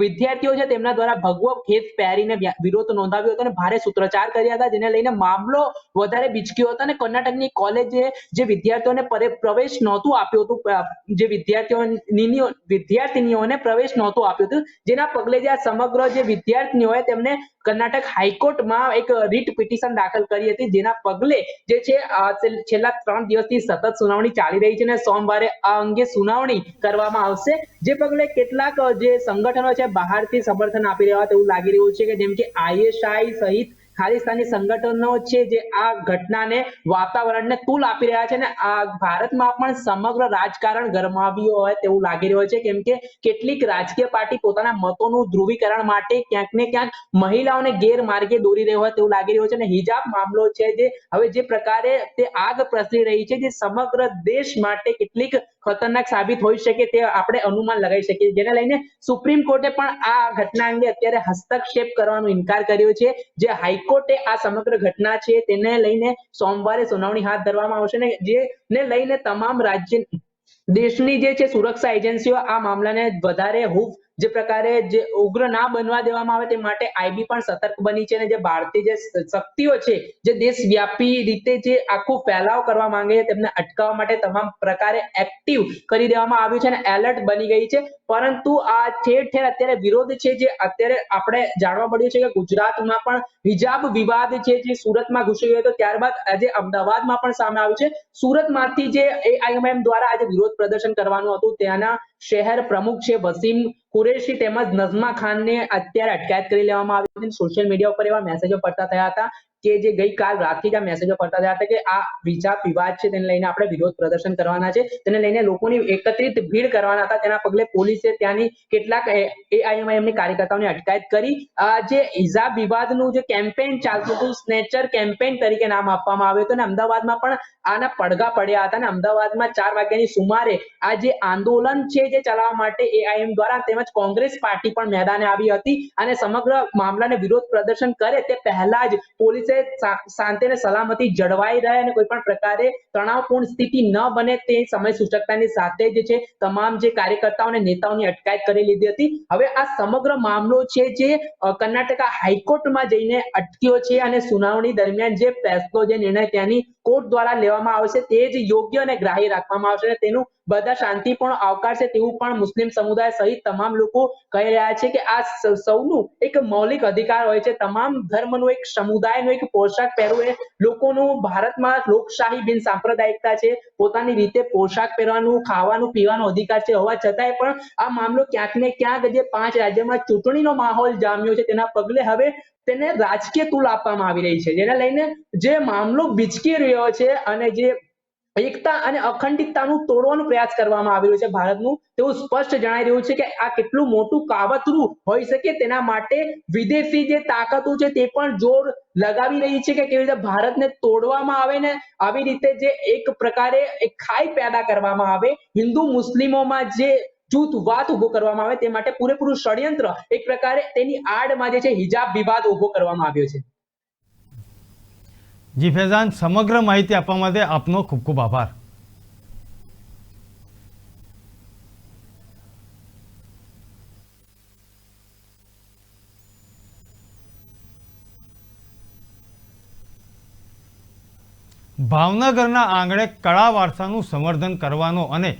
વિદ્યાર્થીઓ છે તેમના દ્વારા ભગવો ખેસ પહેરીને વિરોધ નોંધાવ્યો હતો અને ભારે સૂત્રોચ્ચાર કર્યા હતા, જેને લઈને મામલો વધારે બીચક્યો હતો અને કર્ણાટકની કોલેજે જે વિદ્યાર્થીઓને પ્રવેશ નહોતું આપ્યું હતું, જે વિદ્યાર્થીનીઓને પ્રવેશ નહોતું આપ્યું હતું, જેના પગલે જે આ સમગ્ર જે વિદ્યાર્થીનીઓએ તેમને કર્ણાટક હાઈકોર્ટમાં એક રીટ પિટિશન દાખલ કરી હતી, જેના પગલે જે છે છેલ્લા 3 દિવસથી સતત સુનાવણી ચાલી રહી છે અને સોમવારે આ અંગે સુનાવણી કરવામાં આવશે. જે પગલે કેટલાક જે સંગઠનો છે બહારથી સમર્થન આપી રહ્યા તેવું લાગી રહ્યું છે કે જેમ કે ISI સહિત ખાલિસ્તાની સંગઠનો છે જે આ ઘટનાને, વાતાવરણને તૂલ આપી રહ્યા છે અને આ ભારતમાં પણ સમગ્ર રાજકારણ ગરમાવ્યું હોય તેવું લાગી રહ્યું છે, કેમ કે કેટલીક રાજકીય પાર્ટી પોતાના મતોનું ધ્રુવીકરણ માટે ક્યાંક ને ક્યાંક મહિલાઓને ગેરમાર્ગે દોરી રહ્યો હોય તેવું લાગી રહ્યું છે. અને હિજાબ મામલો છે જે હવે જે પ્રકારે તે આગ પ્રસરી રહી છે જે સમગ્ર દેશ માટે કેટલીક ખતરનાક સાબિત હોઈ શકે તે આપણે અનુમાન લગાવી શકીએ, જેને લઈને સુપ્રીમ કોર્ટે પણ આ ઘટના અંગે અત્યારે હસ્તક્ષેપ કરવાનો ઇનકાર કર્યો છે. જે હાઈકોર્ટે આ સમગ્ર ઘટના છે તેને લઈને સોમવારે સુનાવણી હાથ ધરવામાં આવશે ને જેને લઈને તમામ રાજ્ય દેશની જે છે સુરક્ષા એજન્સીઓ આ મામલાને વધારે જે પ્રકારે જે ઉગ્ર ના બનવા દેવામાં આવે તે માટે IB પણ સતર્ક બની છે અને જે ભારતીય જે શક્તિઓ છે જે દેશવ્યાપી રીતે જે આખું ફેલાવ કરવા માંગે છે તેમને અટકાવવા માટે તમામ પ્રકારે એક્ટિવ કરી દેવામાં આવ્યું છે અને એલર્ટ બની ગઈ છે. પરંતુ આ ઠેર અત્યારે વિરોધ છે જે અત્યારે આપણે જાણવા મળ્યું છે કે ગુજરાતમાં પણ હિજાબ વિવાદ છે જે સુરતમાં ઘૂસી ગયો હતો, ત્યારબાદ આજે અમદાવાદમાં પણ સામે આવ્યું છે. સુરતમાંથી જે AIMM દ્વારા આજે વિરોધ પ્રદર્શન કરવાનું હતું ત્યાંના શહેર પ્રમુખ છે વસીમ કુરેશી તેમજ નઝમા ખાનને અત્યારે અટકાયત કરી લેવામાં આવી હતી. સોશિયલ મીડિયા ઉપર એવા મેસેજો પડતા થયા હતા કે જે ગઈકાલ રાતથી જ આ મેસેજો પડતા થયા હતા કે આ હિજાબ વિવાદ છે તેને લઈને આપણે વિરોધ પ્રદર્શન કરવાના છે, તેને લઈને લોકોની એકત્રિત ભીડ કરવાના હતા. તેના પગલે પોલીસે ત્યાંની કેટલાક AIMM કાર્યકર્તાઓની અટકાયત કરી. આ જે હિજાબ વિવાદનું જે કેમ્પેઇન ચાલતું હતું, સ્નેચર કેમ્પેઇન તરીકે નામ આપવામાં આવ્યું હતું અને અમદાવાદમાં પણ આના પડઘા પડ્યા હતા અને અમદાવાદમાં 4 વાગ્યાની સુમારે આ જે આંદોલન છે જે ચલાવવા માટે AIM દ્વારા તેમજ કોંગ્રેસ પાર્ટી પણ મેદાને આવી હતી અને સમગ્ર મામલાને વિરોધ પ્રદર્શન કરે તે પહેલા જ પોલીસે શાંતિ અને સલામતી જળવાઈ રહે અને કોઈ પણ પ્રકારે તણાવપૂર્ણ સ્થિતિ ન બને તે સમય સૂચકતાની સાથે જે છે તમામ જે કાર્યકર્તાઓ અને નેતાઓની અટકાયત કરી લીધી હતી. હવે આ સમગ્ર મામલો છે જે કર્ણાટક હાઈકોર્ટમાં જઈને અટક્યો છે અને સુનાવણી દરમિયાન જે ફેસલો, જે નિર્ણય ત્યાંની કોર્ટ દ્વારા લેવામાં આવશે તે જ યોગ્ય અને ગ્રાહ્ય રાખવામાં આવશે અને તેનું બધા શાંતિપૂર્ણ આવકારશે તેવું પણ મુસ્લિમ સમુદાય સહિત તમામ લોકો કહી રહ્યા છે કે આ સૌનું એક મૌલિક અધિકાર હોય છે. તમામ ધર્મનું એક સમુદાયનું એક પોશાક પહેરવું એ લોકોનું ભારતમાં લોકશાહી બિન સાંપ્રદાયિકતા છે, પોતાની રીતે પોશાક પહેરવાનું, ખાવાનું, પીવાનો અધિકાર છે. હોવા છતાંય પણ આ મામલો ક્યાંક ને ક્યાંક જે 5 રાજ્યોમાં ચૂંટણીનો માહોલ જામ્યો છે તેના પગલે હવે તેને રાજકીય તૂલ આપવામાં આવી રહી છે, જેને લઈને જે મામલો બીચકી રહ્યો છે અને જે એકતા અને અખંડિતતાનું તોડવાનો પ્રયાસ કરવામાં આવી રહ્યો છે ભારતનું, તેવું સ્પષ્ટ જણાઈ રહ્યું છે કે આ કેટલું મોટું કાવતરું હોઈ શકે. તેના માટે વિદેશી જે તાકાતો છે તે પણ જોર લગાવી રહી છે કે કેવી રીતે ભારતને તોડવામાં આવે ને આવી રીતે જે એક પ્રકારે એક ખાઈ પેદા કરવામાં આવે, હિન્દુ મુસ્લિમોમાં જે જૂથવાદ ઉભો કરવામાં આવે તે માટે પૂરેપૂરું ષડયંત્ર એક પ્રકારે તેની આડમાં જે છે હિજાબ વિવાદ ઉભો કરવામાં આવ્યો છે. જી ફેઝાન, સમગ્ર માહિતી આપવા માટે આપનો ખૂબ ખૂબ આભાર. ભાવનગરના આંગણે કળા વારસાનું સંવર્ધન કરવાનો અને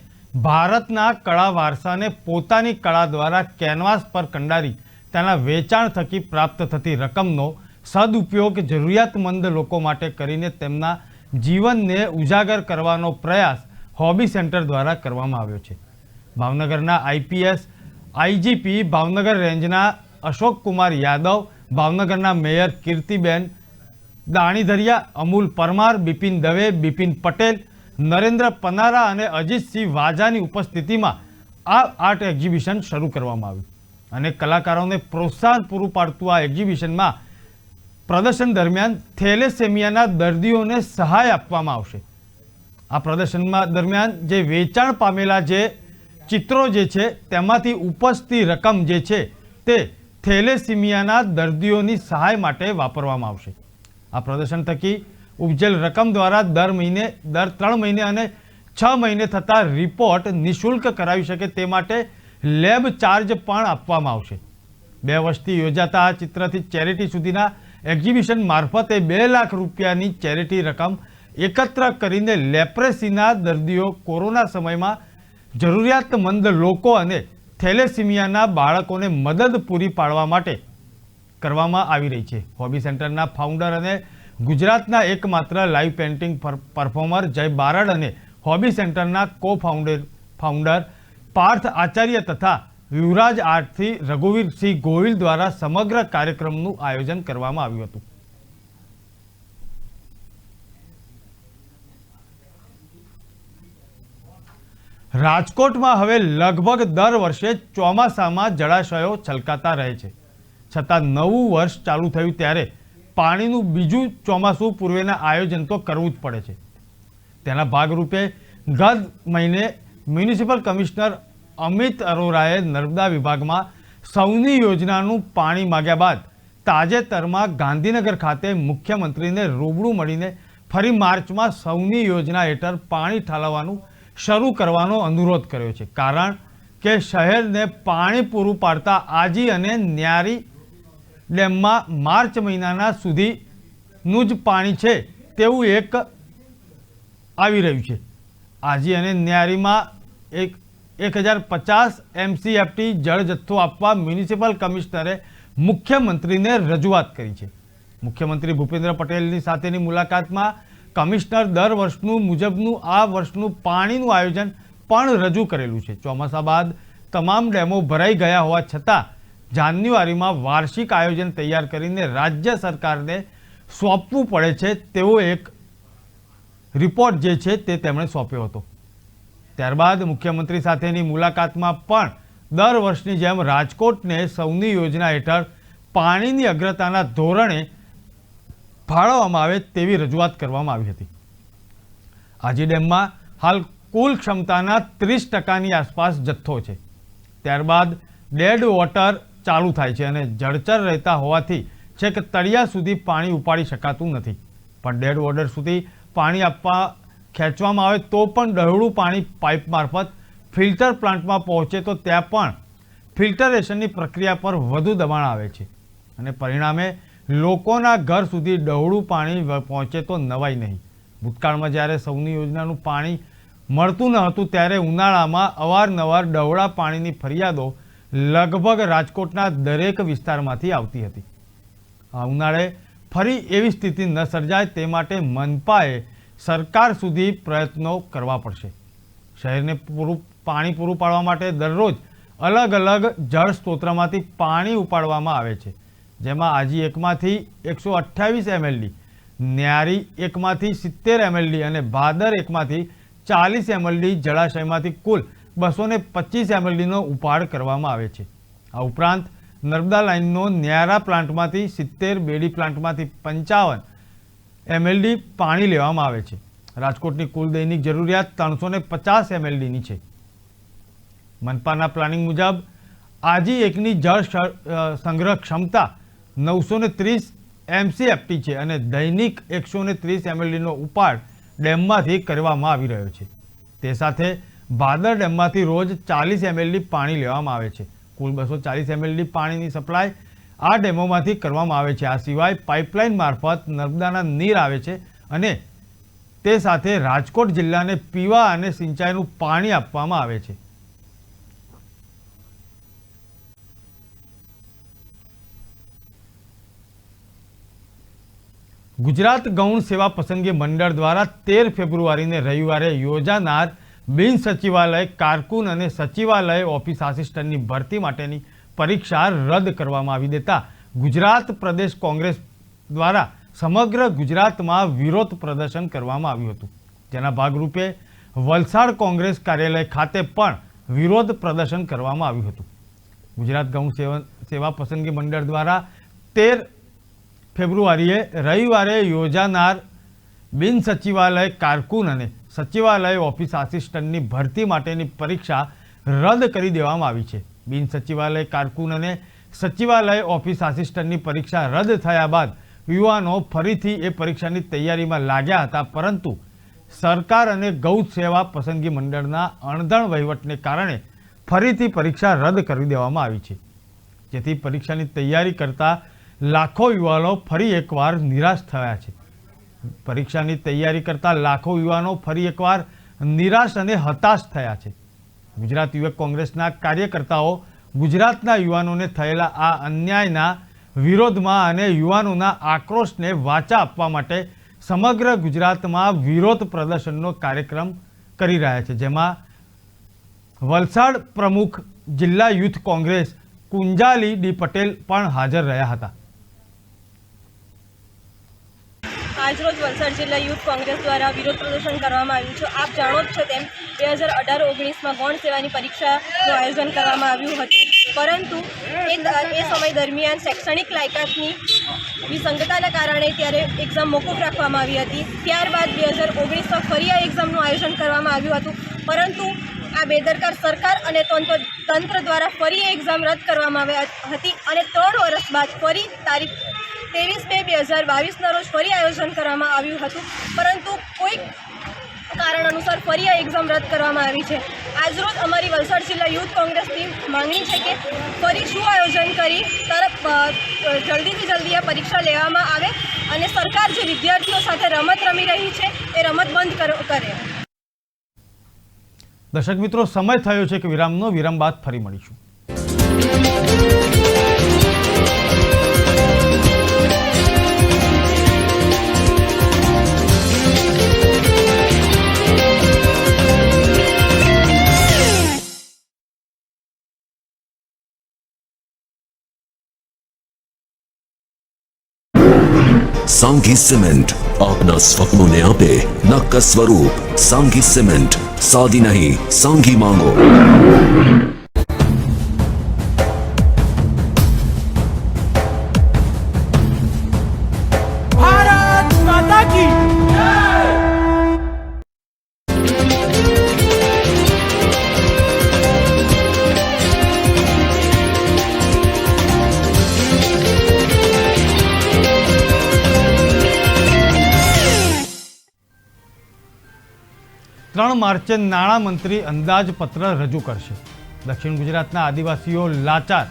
ભારતના કળા વારસાને પોતાની કળા દ્વારા કેનવાસ પર કંડારી તેના વેચાણ થકી પ્રાપ્ત થતી રકમનો સદુપયોગ જરૂરિયાતમંદ લોકો માટે કરીને તેમના જીવનને ઉજાગર કરવાનો પ્રયાસ હોબી સેન્ટર દ્વારા કરવામાં આવ્યો છે. ભાવનગરના આઈપીએસ આઈજીપી ભાવનગર રેન્જના અશોક કુમાર યાદવ, ભાવનગરના મેયર કીર્તિબેન દાણીધરિયા, અમૂલ પરમાર, બિપિન દવે, બિપિન પટેલ, નરેન્દ્ર પનારા અને અજીતસિંહ વાજાની ઉપસ્થિતિમાં આ આર્ટ એક્ઝિબિશન શરૂ કરવામાં આવ્યું અને કલાકારોને પ્રોત્સાહન પૂરું પાડતું આ એક્ઝિબિશનમાં પ્રદર્શન દરમિયાન થેલેસેમિયાના દર્દીઓને સહાય આપવામાં આવશે. આ પ્રદર્શનમાં દરમિયાન જે વેચાણ પામેલા જે ચિત્રો જે છે તેમાંથી ઉપજતી રકમ જે છે તે થેલેસેમિયાના દર્દીઓની સહાય માટે વાપરવામાં આવશે. આ પ્રદર્શન થકી ઉપજેલ રકમ દ્વારા દર 3 મહિને અને 6 મહિને થતા રિપોર્ટ નિઃશુલ્ક કરાવી શકે તે માટે લેબ ચાર્જ પણ આપવામાં આવશે. 2 વર્ષથી યોજાતા આ ચિત્રથી ચેરિટી સુધીના એક્ઝિબિશન મારફતે 2 લાખ રૂપિયાની ચેરિટી રકમ એકત્ર કરીને લેપ્રેસીના દર્દીઓ, કોરોના સમયમાં જરૂરિયાતમંદ લોકો અને થેલેસીમિયાના બાળકોને મદદ પૂરી પાડવા માટે કરવામાં આવી રહી છે. હોબી સેન્ટરના ફાઉન્ડર અને ગુજરાતના એકમાત્ર લાઈવ પેઇન્ટિંગ પરફોર્મર જય બારડ અને હોબી સેન્ટરના ફાઉન્ડર પાર્થ આચાર્ય તથા યુવરાજ આર્ટથી રઘુવીરસિંહ ગોહિલ દ્વારા સમગ્ર કાર્યક્રમનું આયોજન કરવામાં આવ્યું હતું. રાજકોટમાં હવે લગભગ દર વર્ષે ચોમાસામાં જળાશયો છલકાતા રહે છે. છતાં નવું વર્ષ ચાલુ થયું ત્યારે પાણીનું બીજું ચોમાસું પૂર્વેના આયોજન તો કરવું જ પડે છે. તેના ભાગરૂપે ગત મહિને મ્યુનિસિપલ કમિશનર અમિત અરોરાએ નર્મદા વિભાગમાં સૌની યોજનાનું પાણી માગ્યા બાદ તાજેતરમાં ગાંધીનગર ખાતે મુખ્યમંત્રીને રૂબરૂ મળીને ફરી માર્ચમાં સૌની યોજના હેઠળ પાણી ઠાલવવાનું શરૂ કરવાનો અનુરોધ કર્યો છે. કારણ કે શહેરને પાણી પૂરું પાડતા આજી અને ન્યારી ડેમમાં માર્ચ મહિનાના સુધીનું જ પાણી છે તેવું એક આવી રહ્યું છે. આજી અને ન્યારીમાં 1050 MCFT જળ જથ્થો આપવા મ્યુનિસિપલ કમિશનરે મુખ્યમંત્રીને રજૂઆત કરી છે. મુખ્યમંત્રી ભૂપેન્દ્ર પટેલની સાથેની મુલાકાતમાં કમિશનર દર વર્ષનું મુજબનું આ વર્ષનું પાણીનું આયોજન પણ રજૂ કરેલું છે. ચોમાસા બાદ તમામ ડેમો ભરાઈ ગયા હોવા છતાં જાન્યુઆરીમાં વાર્ષિક આયોજન તૈયાર કરીને રાજ્ય સરકારને સોંપવું પડે છે તેવો એક રિપોર્ટ જે છે તે તેમણે સોંપ્યો હતો. ત્યારબાદ મુખ્યમંત્રી સાથેની મુલાકાતમાં પણ દર વર્ષની જેમ રાજકોટને સૌની યોજના હેઠળ પાણીની અગ્રતાના ધોરણે ફાળવવામાં આવે તેવી રજૂઆત કરવામાં આવી હતી. આજી ડેમમાં હાલ કુલ ક્ષમતાના 30% આસપાસ જથ્થો છે. ત્યારબાદ ડેડ વોટર ચાલુ થાય છે અને જળચર રહેતા હોવાથી છેક તળિયા સુધી પાણી ઉપાડી શકાતું નથી. પણ ડેડ વોટર સુધી પાણી ખેંચવામાં આવે તો પણ ડહોળું પાણી પાઇપ મારફત ફિલ્ટર પ્લાન્ટમાં પહોંચે તો ત્યાં પણ ફિલ્ટરેશનની પ્રક્રિયા પર વધુ દબાણ આવે છે અને પરિણામે લોકોના ઘર સુધી ડહોળું પાણી પહોંચે તો નવાઈ નહીં. ભૂતકાળમાં જ્યારે સૌની યોજનાનું પાણી મળતું ન હતું ત્યારે ઉનાળામાં અવારનવાર ડહોળા પાણીની ફરિયાદો લગભગ રાજકોટના દરેક વિસ્તારમાંથી આવતી હતી. આ ઉનાળે ફરી એવી સ્થિતિ ન સર્જાય તે માટે મનપાએ સરકાર સુધી પ્રયત્નો કરવા પડશે. શહેરને પાણી પૂરું પાડવા માટે દરરોજ અલગ અલગ જળ સ્ત્રોતમાંથી પાણી ઉપાડવામાં આવે છે. જેમાં આજી એકમાંથી 128 MLD, ન્યારી એકમાંથી 70 MLD અને ભાદર એકમાંથી 40 MLD જળાશયમાંથી કુલ 225 MLDનો ઉપાડ કરવામાં આવે છે. આ ઉપરાંત નર્મદા લાઇનનો ન્યારા પ્લાન્ટમાંથી 70, બેડી પ્લાન્ટમાંથી 55 MLD પાણી લેવામાં આવે છે. રાજકોટની કુલ દૈનિક જરૂરિયાત 350 MLDની છે. મનપાના પ્લાનિંગ મુજબ આજી એકની જળ સંગ્રહ ક્ષમતા 930 MCFT છે અને દૈનિક 130 MLDનો ઉપાડ ડેમમાંથી કરવામાં આવી રહ્યો છે. તે સાથે ભાદર ડેમમાંથી રોજ 40 MLD પાણી લેવામાં આવે છે. કુલ 240 MLD પાણીની સપ્લાય આ ડેમોમાંથી કરવામાં આવે છે. આ સિવાય પાઇપલાઇન મારફત નર્મદાના નીર આવે છે અને તે સાથે રાજકોટ જિલ્લાને પીવા અને સિંચાઈનું પાણી આપવામાં આવે છે. ગુજરાત ગૌણ સેવા પસંદગી મંડળ દ્વારા 13 ફેબ્રુઆરીને રવિવારે યોજાનાર બિન સચિવાલય કારકુન અને સચિવાલય ઓફિસ આસિસ્ટન્ટની ભરતી માટેની પરીક્ષા રદ કરવામાં આવી દેતા ગુજરાત પ્રદેશ કોંગ્રેસ દ્વારા સમગ્ર ગુજરાતમાં વિરોધ પ્રદર્શન કરવામાં આવ્યું હતું. જેના ભાગરૂપે વલસાડ કોંગ્રેસ કાર્યાલય ખાતે પણ વિરોધ પ્રદર્શન કરવામાં આવ્યું હતું. ગુજરાત ગૌણ સેવા પસંદગી મંડળ દ્વારા 13 ફેબ્રુઆરીએ રવિવારે યોજાનાર બિન સચિવાલય કારકુન અને સચિવાલય ઓફિસ આસિસ્ટન્ટની ભરતી માટેની પરીક્ષા રદ કરી દેવામાં આવી છે. બિન સચિવાલય કારકુન અને સચિવાલય ઓફિસ આસિસ્ટન્ટની પરીક્ષા રદ થયા બાદ યુવાનો ફરીથી એ પરીક્ષાની તૈયારીમાં લાગ્યા હતા, પરંતુ સરકાર અને ગૌ સેવા પસંદગી મંડળના અણધણ વહીવટને કારણે ફરીથી પરીક્ષા રદ કરી દેવામાં આવી છે. જેથી પરીક્ષાની તૈયારી કરતા લાખો યુવાનો ફરી એકવાર નિરાશ થયા છે. પરીક્ષાની તૈયારી કરતા લાખો યુવાનો ફરી એકવાર નિરાશ અને હતાશ થયા છે. ગુજરાત યુવક કોંગ્રેસના કાર્યકર્તાઓ ગુજરાતના યુવાનોને થયેલા આ અન્યાયના વિરોધમાં અને યુવાનોના આક્રોશને વાચા આપવા માટે સમગ્ર ગુજરાતમાં વિરોધ પ્રદર્શનનો કાર્યક્રમ કરી રહ્યા છે, જેમાં વલસાડ પ્રમુખ જિલ્લા યુથ કોંગ્રેસ કુંજાલી ડી પટેલ પણ હાજર રહ્યા હતા. આજરોજ વલસાડ જિલ્લા યુથ કોંગ્રેસ દ્વારા વિરોધ પ્રદર્શન કરવામાં આવ્યું છે. આપ જાણો જ છો તેમ 2018-19માં ગૌણ સેવાની પરીક્ષાનું આયોજન કરવામાં આવ્યું હતું, પરંતુ એ સમય દરમિયાન શૈક્ષણિક લાયકાતની વિસંગતતાના કારણે ત્યારે એક્ઝામ મોકૂફ રાખવામાં આવી હતી. ત્યારબાદ 2019માં ફરી આ એક્ઝામનું આયોજન કરવામાં આવ્યું હતું, પરંતુ આ બેદરકાર સરકાર અને તંત્ર દ્વારા ફરી એક્ઝામ રદ કરવામાં આવી હતી અને 3 વર્ષ બાદ ફરી તારીખ 23 મે 2022ના રોજ ફરી આયોજન કરવામાં આવ્યું હતું, પરંતુ કોઈ કારણ અનુસાર ફરી આ એક્ઝામ રદ કરવામાં આવી છે. આજરોજ અમારી વલસાડ જિલ્લા યુથ કોંગ્રેસની માંગણી છે કે ફરી શું આયોજન કરી જલ્દીથી જલ્દી આ પરીક્ષા લેવામાં આવે અને સરકાર જે વિદ્યાર્થીઓ સાથે રમત રમી રહી છે એ રમત બંધ કરે. દર્શક મિત્રો, સમય થયો છે કે વિરામનો. વિરામ બાદ ફરી મળીશું. सांघी सीमेंट अपना स्वप्नों ने आपे नक्का स्वरूप. सांघी सीमेंट, सादी नहीं सांघी मांगो. भारत माता की માર્ચે નાણામંત્રી અંદાજપત્ર રજૂ કરશે. દક્ષિણ ગુજરાતના આદિવાસીઓ લાચાર.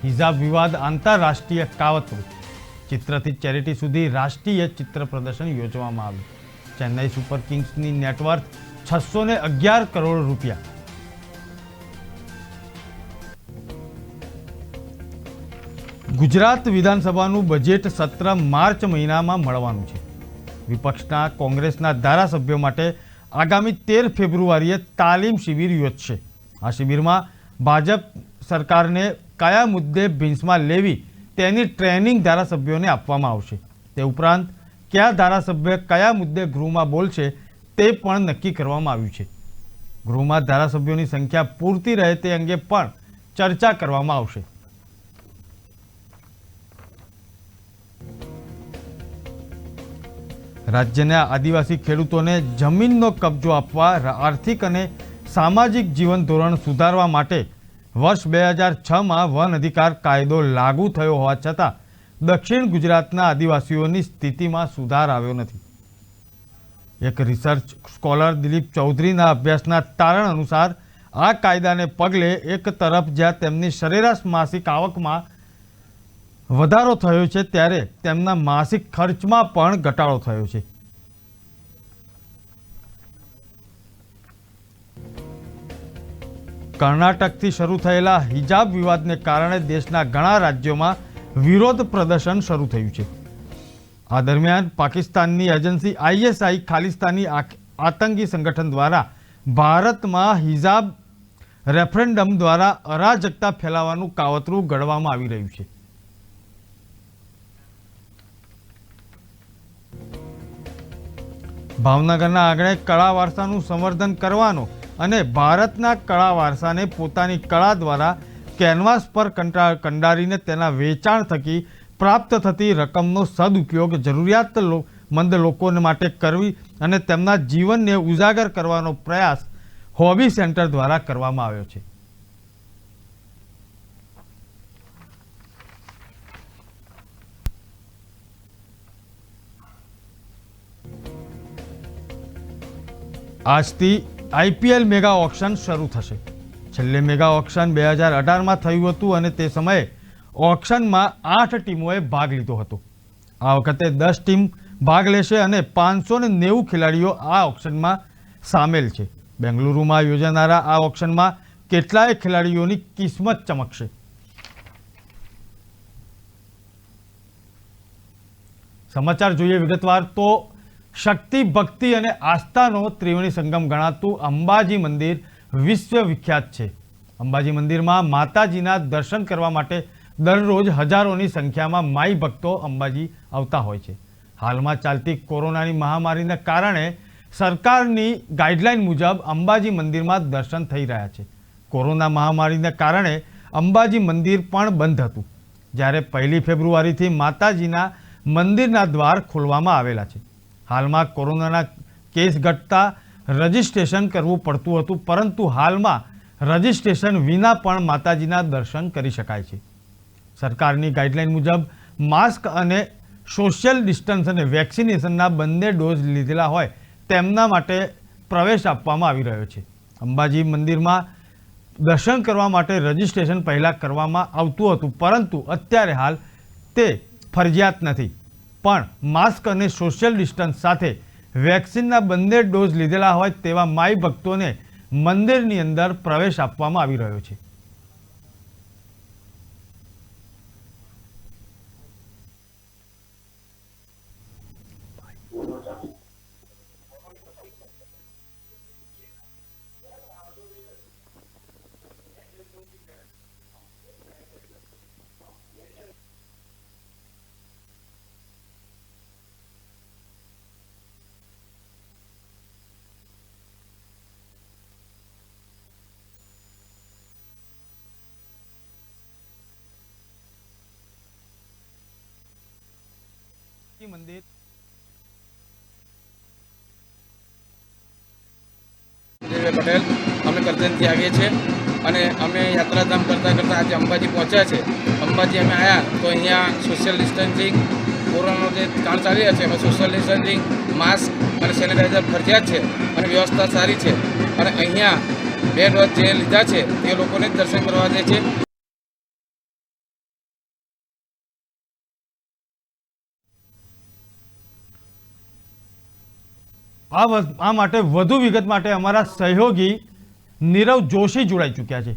હિજાબ વિવાદ આંતરરાષ્ટ્રીય કાવતરું. ચિત્રથી ચેરિટી સુધી રાષ્ટ્રીય ચિત્ર પ્રદર્શન યોજવામાં આવ્યું. ચેન્નાઈ સુપર કિંગ્સની નેટવર્થ 611 કરોડ રૂપિયા. ગુજરાત વિધાનસભાનું બજેટ સત્ર માર્ચ મહિનામાં મળવાનું છે. વિપક્ષના કોંગ્રેસના ધારાસભ્યો માટે આગામી 13 ફેબ્રુઆરીએ તાલીમ શિબિર યોજશે. આ શિબિરમાં ભાજપ સરકારને કયા મુદ્દે ભીંસમાં લેવી તેની ટ્રેનિંગ ધારાસભ્યોને આપવામાં આવશે. તે ઉપરાંત કયા ધારાસભ્ય કયા મુદ્દે ગૃહમાં બોલશે તે પણ નક્કી કરવામાં આવ્યું છે. ગૃહમાં ધારાસભ્યોની સંખ્યા પૂરતી રહે તે અંગે પણ ચર્ચા કરવામાં આવશે. રાજ્યના આદિવાસી ખેડૂતોને જમીનનો કબજો આપવા આર્થિક અને સામાજિક જીવન ધોરણ સુધારવા માટે વર્ષ 2006માં વન અધિકાર કાયદો લાગુ થયો હોવા છતાં દક્ષિણ ગુજરાતના આદિવાસીઓની સ્થિતિમાં સુધાર આવ્યો નથી. એક રિસર્ચ સ્કોલર દિલીપ ચૌધરીના અભ્યાસના તારણ અનુસાર આ કાયદાને પગલે એક તરફ જ્યાં તેમની સરેરાશ માસિક આવકમાં વધારો થયો છે, ત્યારે તેમના માસિક ખર્ચમાં પણ ઘટાડો થયો છે. કર્ણાટકથી શરૂ થયેલા હિજાબ વિવાદને કારણે દેશના ઘણા રાજ્યોમાં વિરોધ પ્રદર્શન શરૂ થયું છે. આ દરમિયાન પાકિસ્તાનની એજન્સી ISI ખાલિસ્તાની આતંકી સંગઠન દ્વારા ભારતમાં હિજાબ રેફરેન્ડમ દ્વારા અરાજકતા ફેલાવવાનું કાવતરું ઘડવામાં આવી રહ્યું છે. ભાવનગરના આંગણે કળા વારસાનું સંવર્ધન કરવાનો અને ભારતના કળા વારસાને પોતાની કળા દ્વારા કેનવાસ પર કંડારીને તેના વેચાણ થકી પ્રાપ્ત થતી રકમનો સદુપયોગ જરૂરિયાતમંદ લોકોને માટે કરવી અને તેમના જીવનને ઉજાગર કરવાનો પ્રયાસ હોબી સેન્ટર દ્વારા કરવામાં આવ્યો છે. આજથી IPL મેગા ઓક્શન શરૂ થશે. છેલ્લે મેગા ઓક્શન 2018માં થયું હતું અને તે સમયે ઓક્શનમાં 8 ટીમોએ ભાગ લીધો હતો. આ વખતે 10 ટીમ ભાગ લેશે અને 590 ખેલાડીઓ આ ઓક્શનમાં સામેલ છે. બેંગલુરુમાં યોજાનારા આ ઓક્શનમાં કેટલાય ખેલાડીઓની કિસ્મત ચમકશે. સમાચાર જોઈએ વિગતવાર તો શક્તિ, ભક્તિ અને આસ્થાનો ત્રિવેણી સંગમ ગણાતું અંબાજી મંદિર વિશ્વ વિખ્યાત છે. અંબાજી મંદિરમાં માતાજીના દર્શન કરવા માટે દરરોજ હજારોની સંખ્યામાં માઈ ભક્તો અંબાજી આવતા હોય છે. હાલમાં ચાલતી કોરોનાની મહામારીને કારણે સરકારની ગાઈડલાઈન મુજબ અંબાજી મંદિરમાં દર્શન થઈ રહ્યા છે. કોરોના મહામારીને કારણે અંબાજી મંદિર પણ બંધ હતું, જ્યારે 1 ફેબ્રુઆરીથી માતાજીના મંદિરના દ્વાર ખોલવામાં આવેલા છે. હાલમાં કોરોનાના કેસ ઘટતા રજીસ્ટ્રેશન કરવું પડતું હતું, પરંતુ હાલમાં રજીસ્ટ્રેશન વિના પણ માતાજીના દર્શન કરી શકાય છે. સરકારની ગાઈડલાઈન મુજબ માસ્ક અને સોશિયલ ડિસ્ટન્સ અને વેક્સિનેશનના બંને ડોઝ લીધેલા હોય તેમના માટે પ્રવેશ આપવામાં આવી રહ્યો છે. અંબાજી મંદિરમાં દર્શન કરવા માટે રજીસ્ટ્રેશન પહેલાં કરવામાં આવતું હતું, પરંતુ અત્યારે હાલ તે ફરજિયાત નથી, પણ માસ્ક અને સોશિયલ ડિસ્ટન્સ સાથે વેક્સિનના બંને ડોઝ લીધેલા હોય તેવા માઈ ભક્તોને મંદિરની અંદર પ્રવેશ આપવામાં આવી રહ્યો છે. મંદિર પટેલ અમે કરજણથી આવીએ છીએ અને અમે યાત્રાધામ કરતાં કરતાં આજે અંબાજી પહોંચ્યા છે. અંબાજી અમે આવ્યા તો અહીંયા સોશિયલ ડિસ્ટન્સિંગ, કોરોનાનો જે કાળ ચાલી રહ્યો છે એમાં સોશિયલ ડિસ્ટન્સિંગ, માસ્ક અને સેનિટાઈઝર ફરજિયાત છે અને વ્યવસ્થા સારી છે. અને અહીંયા 2 ડોઝ જે લીધા છે તે લોકોને જ દર્શન કરવા દે છે. આ માટે વધુ વિગત માટે અમારા સહયોગી નીરવ જોશી જોડાઈ ચૂક્યા છે.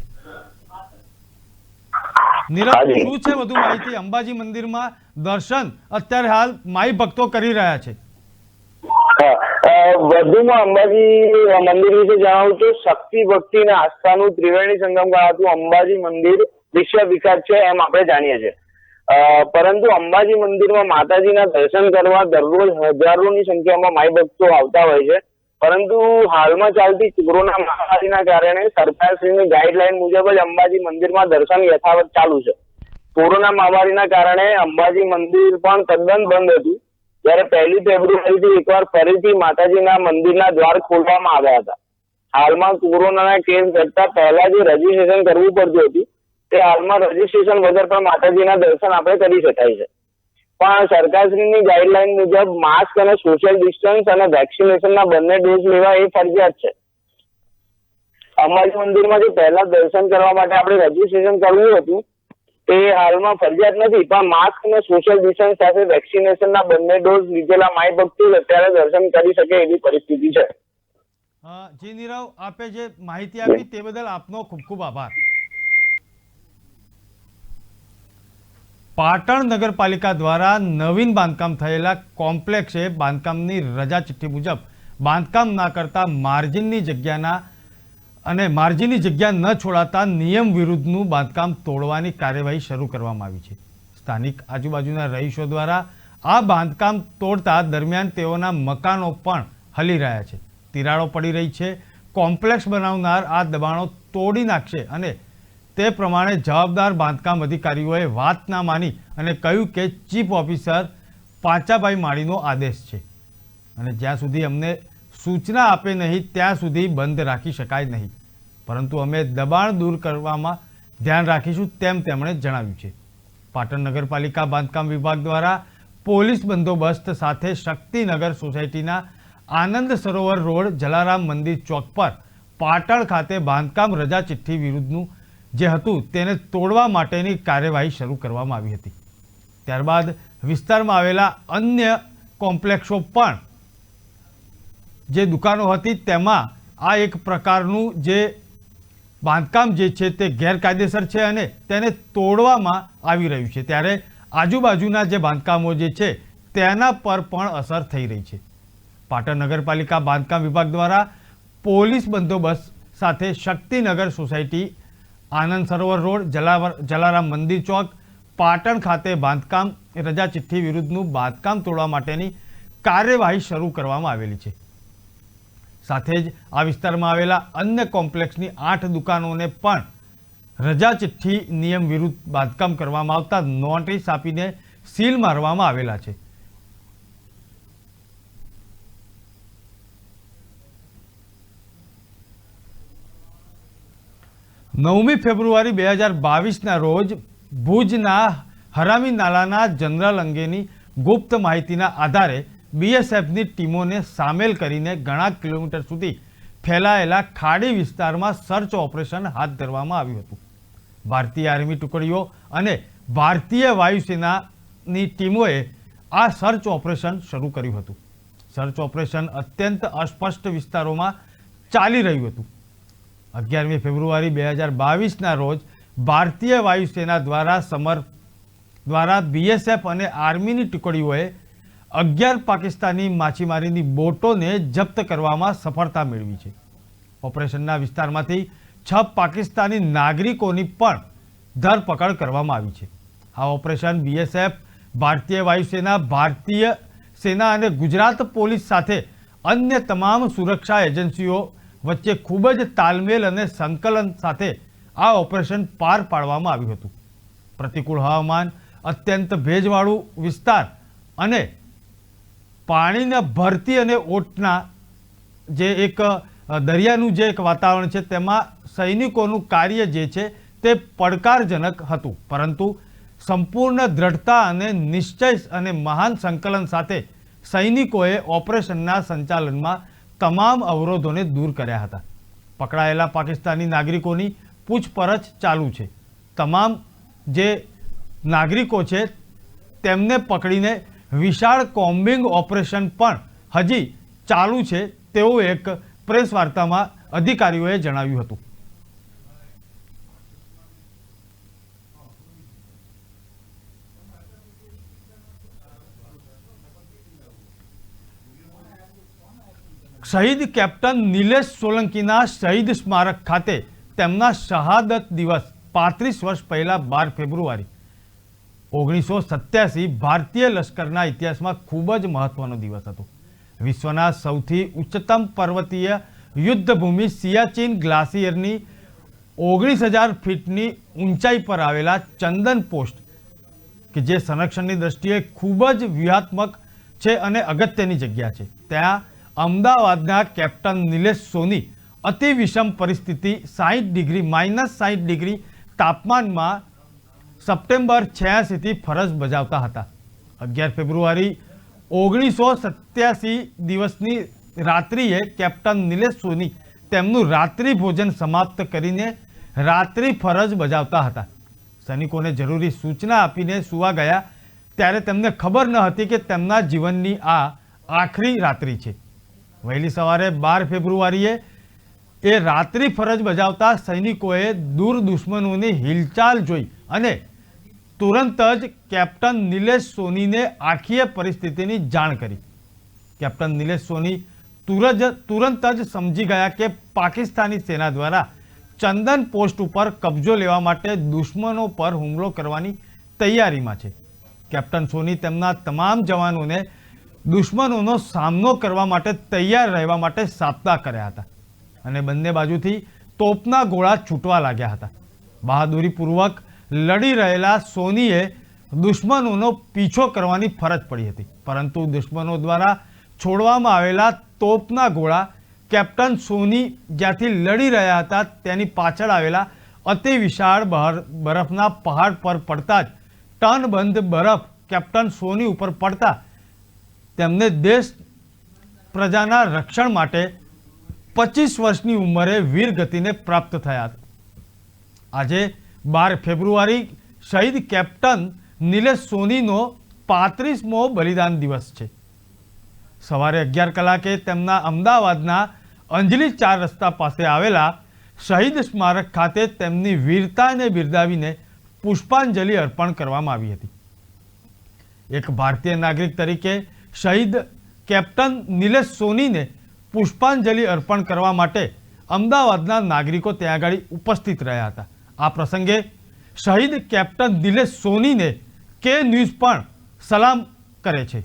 નીરવ, શું છે વધુ માહિતી? અંબાજી મંદિરમાં દર્શન અત્યારે હાલ માઈ ભક્તો કરી રહ્યા છે. વધુમાં અંબાજી મંદિર વિશે જણાવું તો શક્તિ, ભક્તિ અને આસ્થાનું ત્રિવેણી સંગમ ગણાતું અંબાજી મંદિર વિશ્વ વિખ્યાત છે એમ આપણે જાણીએ છીએ. પરંતુ અંબાજી મંદિરમાં માતાજીના દર્શન કરવા દરરોજ હજારોની સંખ્યામાં માઈ ભક્તો આવતા હોય છે. પરંતુ હાલમાં ચાલતી કોરોના મહામારીના કારણે સરકારશ્રીની ગાઈડલાઈન મુજબ જ અંબાજી મંદિરમાં દર્શન યથાવત ચાલુ છે. કોરોના મહામારીના કારણે અંબાજી મંદિર પણ તદ્દન બંધ હતું, જ્યારે 1 ફેબ્રુઆરીથી એકવાર ફરીથી માતાજીના મંદિરના દ્વાર ખોલવામાં આવ્યા હતા. હાલમાં કોરોનાના કેસ ઘટતા પહેલા જે રજીસ્ટ્રેશન કરવું પડતું હતું તે હાલમાં રજીસ્ટ્રેશન વગર પણ માતાજીના દર્શન આપણે કરી શકાય છે. પણ સરકારશ્રીની ગાઈડલાઈન મુજબ માસ્ક અને સોશિયલ ડિસ્ટન્સ અને વેક્સિનેશનના બંને ડોઝ લેવા એ ફરજિયાત છે. અંબાજી મંદિરમાં જે પહેલા દર્શન કરવા માટે આપણે રજીસ્ટ્રેશન કરવું હતું તે હાલમાં ફરજિયાત નથી, પણ માસ્ક અને સોશિયલ ડિસ્ટન્સ સાથે વેક્સિનેશનના બંને ડોઝ લીધેલા માય ભક્તો અત્યારે દર્શન કરી શકે એવી પરિસ્થિતિ છે. જી નીરવ, આપે જે માહિતી આપી તે બદલ આપનો ખૂબ ખૂબ આભાર. પાટણ નગરપાલિકા દ્વારા નવીન બાંધકામ થયેલા કોમ્પ્લેક્સે બાંધકામની રજા ચિઠ્ઠી મુજબ બાંધકામ ના કરતા માર્જિનની જગ્યા ન છોડાતા નિયમ વિરુદ્ધનું બાંધકામ તોડવાની કાર્યવાહી શરૂ કરવામાં આવી છે. સ્થાનિક આજુબાજુના રહીશો દ્વારા આ બાંધકામ તોડતા દરમિયાન તેઓના મકાનો પણ હલી રહ્યા છે. તિરાડો પડી રહી છે. કોમ્પ્લેક્સ બનાવનાર આ દબાણો તોડી નાખશે અને તે પ્રમાણે જવાબદાર બાંધકામ અધિકારીઓએ વાત ના માની અને કહ્યું કે ચીફ ઓફિસર પાંચાભાઈ માળીનો આદેશ છે અને જ્યાં સુધી અમને સૂચના આપે નહીં ત્યાં સુધી બંધ રાખી શકાય નહીં, પરંતુ અમે દબાણ દૂર કરવામાં ધ્યાન રાખીશું તેમ તેમણે જણાવ્યું છે. પાટણ નગરપાલિકા બાંધકામ વિભાગ દ્વારા પોલીસ બંદોબસ્ત સાથે શક્તિનગર સોસાયટીના આનંદ સરોવર રોડ જલારામ મંદિર ચોક પર પાટણ ખાતે બાંધકામ રજા ચિઠ્ઠી વિરુદ્ધનું જે હતું તેને તોડવા માટેની કાર્યવાહી શરૂ કરવામાં આવી હતી. ત્યારબાદ વિસ્તારમાં આવેલા અન્ય કોમ્પ્લેક્સો પણ જે દુકાનો હતી તેમાં આ એક પ્રકારનું જે બાંધકામ જે છે તે ગેરકાયદેસર છે અને તેને તોડવામાં આવી રહ્યું છે. ત્યારે આજુબાજુના જે બાંધકામો જે છે તેના પર પણ અસર થઈ રહી છે. પાટણ નગરપાલિકા બાંધકામ વિભાગ દ્વારા પોલીસ બંદોબસ્ત સાથે શક્તિનગર સોસાયટી આનંદ સરોવર રોડ જલારામ મંદિર ચોક પાટણ ખાતે બાંધકામ રજા ચિઠ્ઠી વિરુદ્ધનું બાંધકામ તોડવા માટેની કાર્યવાહી શરૂ કરવામાં આવેલી છે. સાથે જ આ વિસ્તારમાં આવેલા અન્ય કોમ્પ્લેક્સની 8 દુકાનોને પણ રજા ચિઠ્ઠી નિયમ વિરુદ્ધ બાંધકામ કરવામાં આવતા નોટિસ આપીને સીલ મારવામાં આવેલા છે. નવમી ફેબ્રુઆરી 2022ના રોજ ભુજના હરામી નાલાના જનરલ અંગેની ગુપ્ત માહિતીના આધારે બીએસએફની ટીમોને સામેલ કરીને ઘણા કિલોમીટર સુધી ફેલાયેલા ખાડી વિસ્તારમાં સર્ચ ઓપરેશન હાથ ધરવામાં આવ્યું હતું. ભારતીય આર્મી ટુકડીઓ અને ભારતીય વાયુસેનાની ટીમોએ આ સર્ચ ઓપરેશન શરૂ કર્યું હતું. સર્ચ ઓપરેશન અત્યંત અસ્પષ્ટ વિસ્તારોમાં ચાલી રહ્યું હતું. 11મી ફેબ્રુઆરી 2022ના રોજ ભારતીય વાયુસેના દ્વારા બીએસએફ અને આર્મીની ટુકડીઓએ 11 પાકિસ્તાની માછીમારીની બોટોને જપ્ત કરવામાં સફળતા મેળવી છે. ઓપરેશનના વિસ્તારમાંથી 6 પાકિસ્તાની નાગરિકોની પણ ધરપકડ કરવામાં આવી છે. આ ઓપરેશન બીએસએફ, ભારતીય વાયુસેના, ભારતીય સેના અને ગુજરાત પોલીસ સાથે અન્ય તમામ સુરક્ષા એજન્સીઓ વચ્ચે ખૂબ જ તાલમેલ અને સંકલન સાથે આ ઓપરેશન પાર પાડવામાં આવ્યું હતું. પ્રતિકૂળ હવામાન, અત્યંત ભેજવાળું વિસ્તાર અને પાણીના ભરતી અને ઓટના જે એક દરિયાનું જે એક વાતાવરણ છે તેમાં સૈનિકોનું કાર્ય જે છે તે પડકારજનક હતું, પરંતુ સંપૂર્ણ દ્રઢતા અને નિશ્ચય અને મહાન સંકલન સાથે સૈનિકોએ ઓપરેશનના સંચાલનમાં તમામ અવરોધોને દૂર કર્યા હતા. પકડાયેલા પાકિસ્તાની નાગરિકોની પૂછપરછ ચાલુ છે. તમામ જે નાગરિકો છે તેમને પકડીને વિશાળ કોમ્બિંગ ઓપરેશન પણ હજી ચાલુ છે તેવું એક પ્રેસ વાર્તામાં અધિકારીઓએ જણાવ્યું હતું. શહીદ કેપ્ટન નિલેશ સોલંકીના શહીદ સ્મારક ખાતે તેમના શહાદત દિવસ 35 વર્ષ પહેલા 12 ફેબ્રુઆરી 1987 ભારતીય લશ્કરના ઇતિહાસમાં ખૂબ જ મહત્વનો દિવસ હતો. વિશ્વના સૌથી ઉચ્ચતમ પર્વતીય યુદ્ધભૂમિ સિયાચીન ગ્લાસિયરની 19,000 ફીટની ઊંચાઈ પર આવેલા ચંદન પોસ્ટ કે જે સંરક્ષણની દ્રષ્ટિએ ખૂબ જ વ્યૂહાત્મક છે અને અગત્યની જગ્યા છે, ત્યાં અમદાવાદના કેપ્ટન નિલેશ સોની અતિ વિષમ પરિસ્થિતિ -60 ડિગ્રી તાપમાનમાં સપ્ટેમ્બર 86થી ફરજ બજાવતા હતા. 11 ફેબ્રુઆરી 1987 દિવસની રાત્રિએ કેપ્ટન નિલેશ સોની તેમનું રાત્રિ ભોજન સમાપ્ત કરીને રાત્રિ ફરજ બજાવતા હતા. સૈનિકોને જરૂરી સૂચના આપીને સૂવા ગયા ત્યારે તેમને ખબર ન હતી કે તેમના જીવનની આ આખરી રાત્રિ છે. વહેલી સવારે 12 ફેબ્રુઆરીએ એ રાત્રિ ફરજ બજાવતા સૈનિકોએ દૂર દુશ્મનોની હિલચાલ જોઈ અને તુરંત જ કેપ્ટન નિલેશ સોનીને આખી પરિસ્થિતિની જાણ કરી. કેપ્ટન નિલેશ સોની તુરંત જ સમજી ગયા કે પાકિસ્તાની સેના દ્વારા ચંદન પોસ્ટ ઉપર કબજો લેવા માટે દુશ્મનો પર હુમલો કરવાની તૈયારીમાં છે. કેપ્ટન સોની તેમના તમામ જવાનોને દુશ્મનોનો સામનો કરવા માટે તૈયાર રહેવા માટે સાબદા કર્યા હતા અને બંને બાજુથી તોપના ગોળા છૂટવા લાગ્યા હતા. બહાદુરીપૂર્વક લડી રહેલા સોનીએ દુશ્મનોનો પીછો કરવાની ફરજ પડી હતી, પરંતુ દુશ્મનો દ્વારા છોડવામાં આવેલા તોપના ગોળા કેપ્ટન સોની જ્યાંથી લડી રહ્યા હતા તેની પાછળ આવેલા અતિ વિશાળ બરફના પહાડ પર પડતા જ ટનબંધ બરફ કેપ્ટન સોની ઉપર પડતા તેમને દેશ પ્રજાના રક્ષણ માટે 25 વર્ષની ઉંમરે વીરગતિને પ્રાપ્ત થયા. આજે 12 ફેબ્રુઆરી શહીદ કેપ્ટન નિલેશ સોનીનો 35મો બલિદાન દિવસ છે. સવારે 11 કલાકે તેમના અમદાવાદના અંજલી 4 રસ્તા પાસે આવેલા શહીદ સ્મારક ખાતે તેમની વીરતાને બિરદાવીને પુષ્પાંજલિ અર્પણ કરવામાં આવી હતી. એક ભારતીય નાગરિક તરીકે શહીદ કેપ્ટન નિલેશ સોનીને પુષ્પાંજલિ અર્પણ કરવા માટે અમદાવાદના નાગરિકો ત્યાં આગળ ઉપસ્થિત રહ્યા હતા. આ પ્રસંગે શહીદ કેપ્ટન નિલેશ સોનીને કે ન્યૂઝ પણ સલામ કરે છે.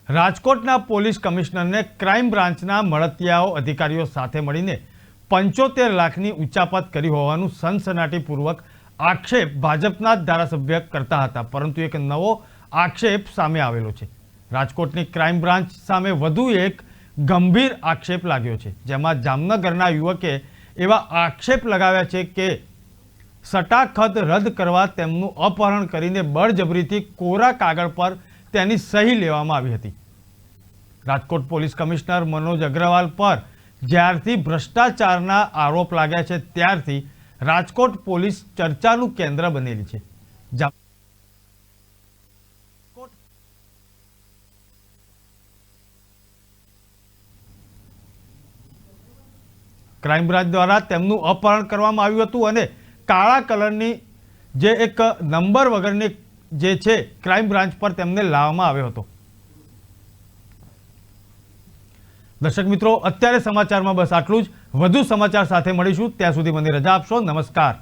રાજકોટના પોલીસ કમિશનરને ક્રાઇમ બ્રાન્ચના મળતિયાઓ અધિકારીઓ સાથે મળીને 75 લાખની ઉચાપત કરી હોવાનું સનસનાટીપૂર્વક આક્ષેપ ભાજપના ધારાસભ્ય કરતા હતા, પરંતુ એક નવો આક્ષેપ સામે આવેલો છે. રાજકોટની ક્રાઇમ બ્રાન્ચ સામે વધુ એક ગંભીર આક્ષેપ લાગ્યો છે, જેમાં જામનગરના યુવકે એવા આક્ષેપ લગાવ્યા છે કે સટાખત રદ કરવા તેમનું અપહરણ કરીને બળજબરીથી કોરા કાગળ પર તેની સહી લેવામાં આવી હતી. રાજકોટ પોલીસ કમિશનર મનોજ અગ્રવાલ પર જ્યારથી ભ્રષ્ટાચારના આરોપ લાગ્યા છે ત્યારથી રાજકોટ પોલીસ ચર્ચાનું કેન્દ્ર બનેલી છે. ક્રાઇમ બ્રાન્ચ દ્વારા તેમનું અપહરણ કરવામાં આવ્યું હતું અને કાળા કલરની જે એક નંબર વગરની જે છે ક્રાઇમ બ્રાન્ચ પર તેમને લાવવામાં આવ્યો હતો. દર્શક મિત્રો, અત્યારે સમાચારમાં બસ આટલું જ. વધુ સમાચાર સાથે મળીશું, ત્યાં સુધી મને રજા આપશો. નમસ્કાર.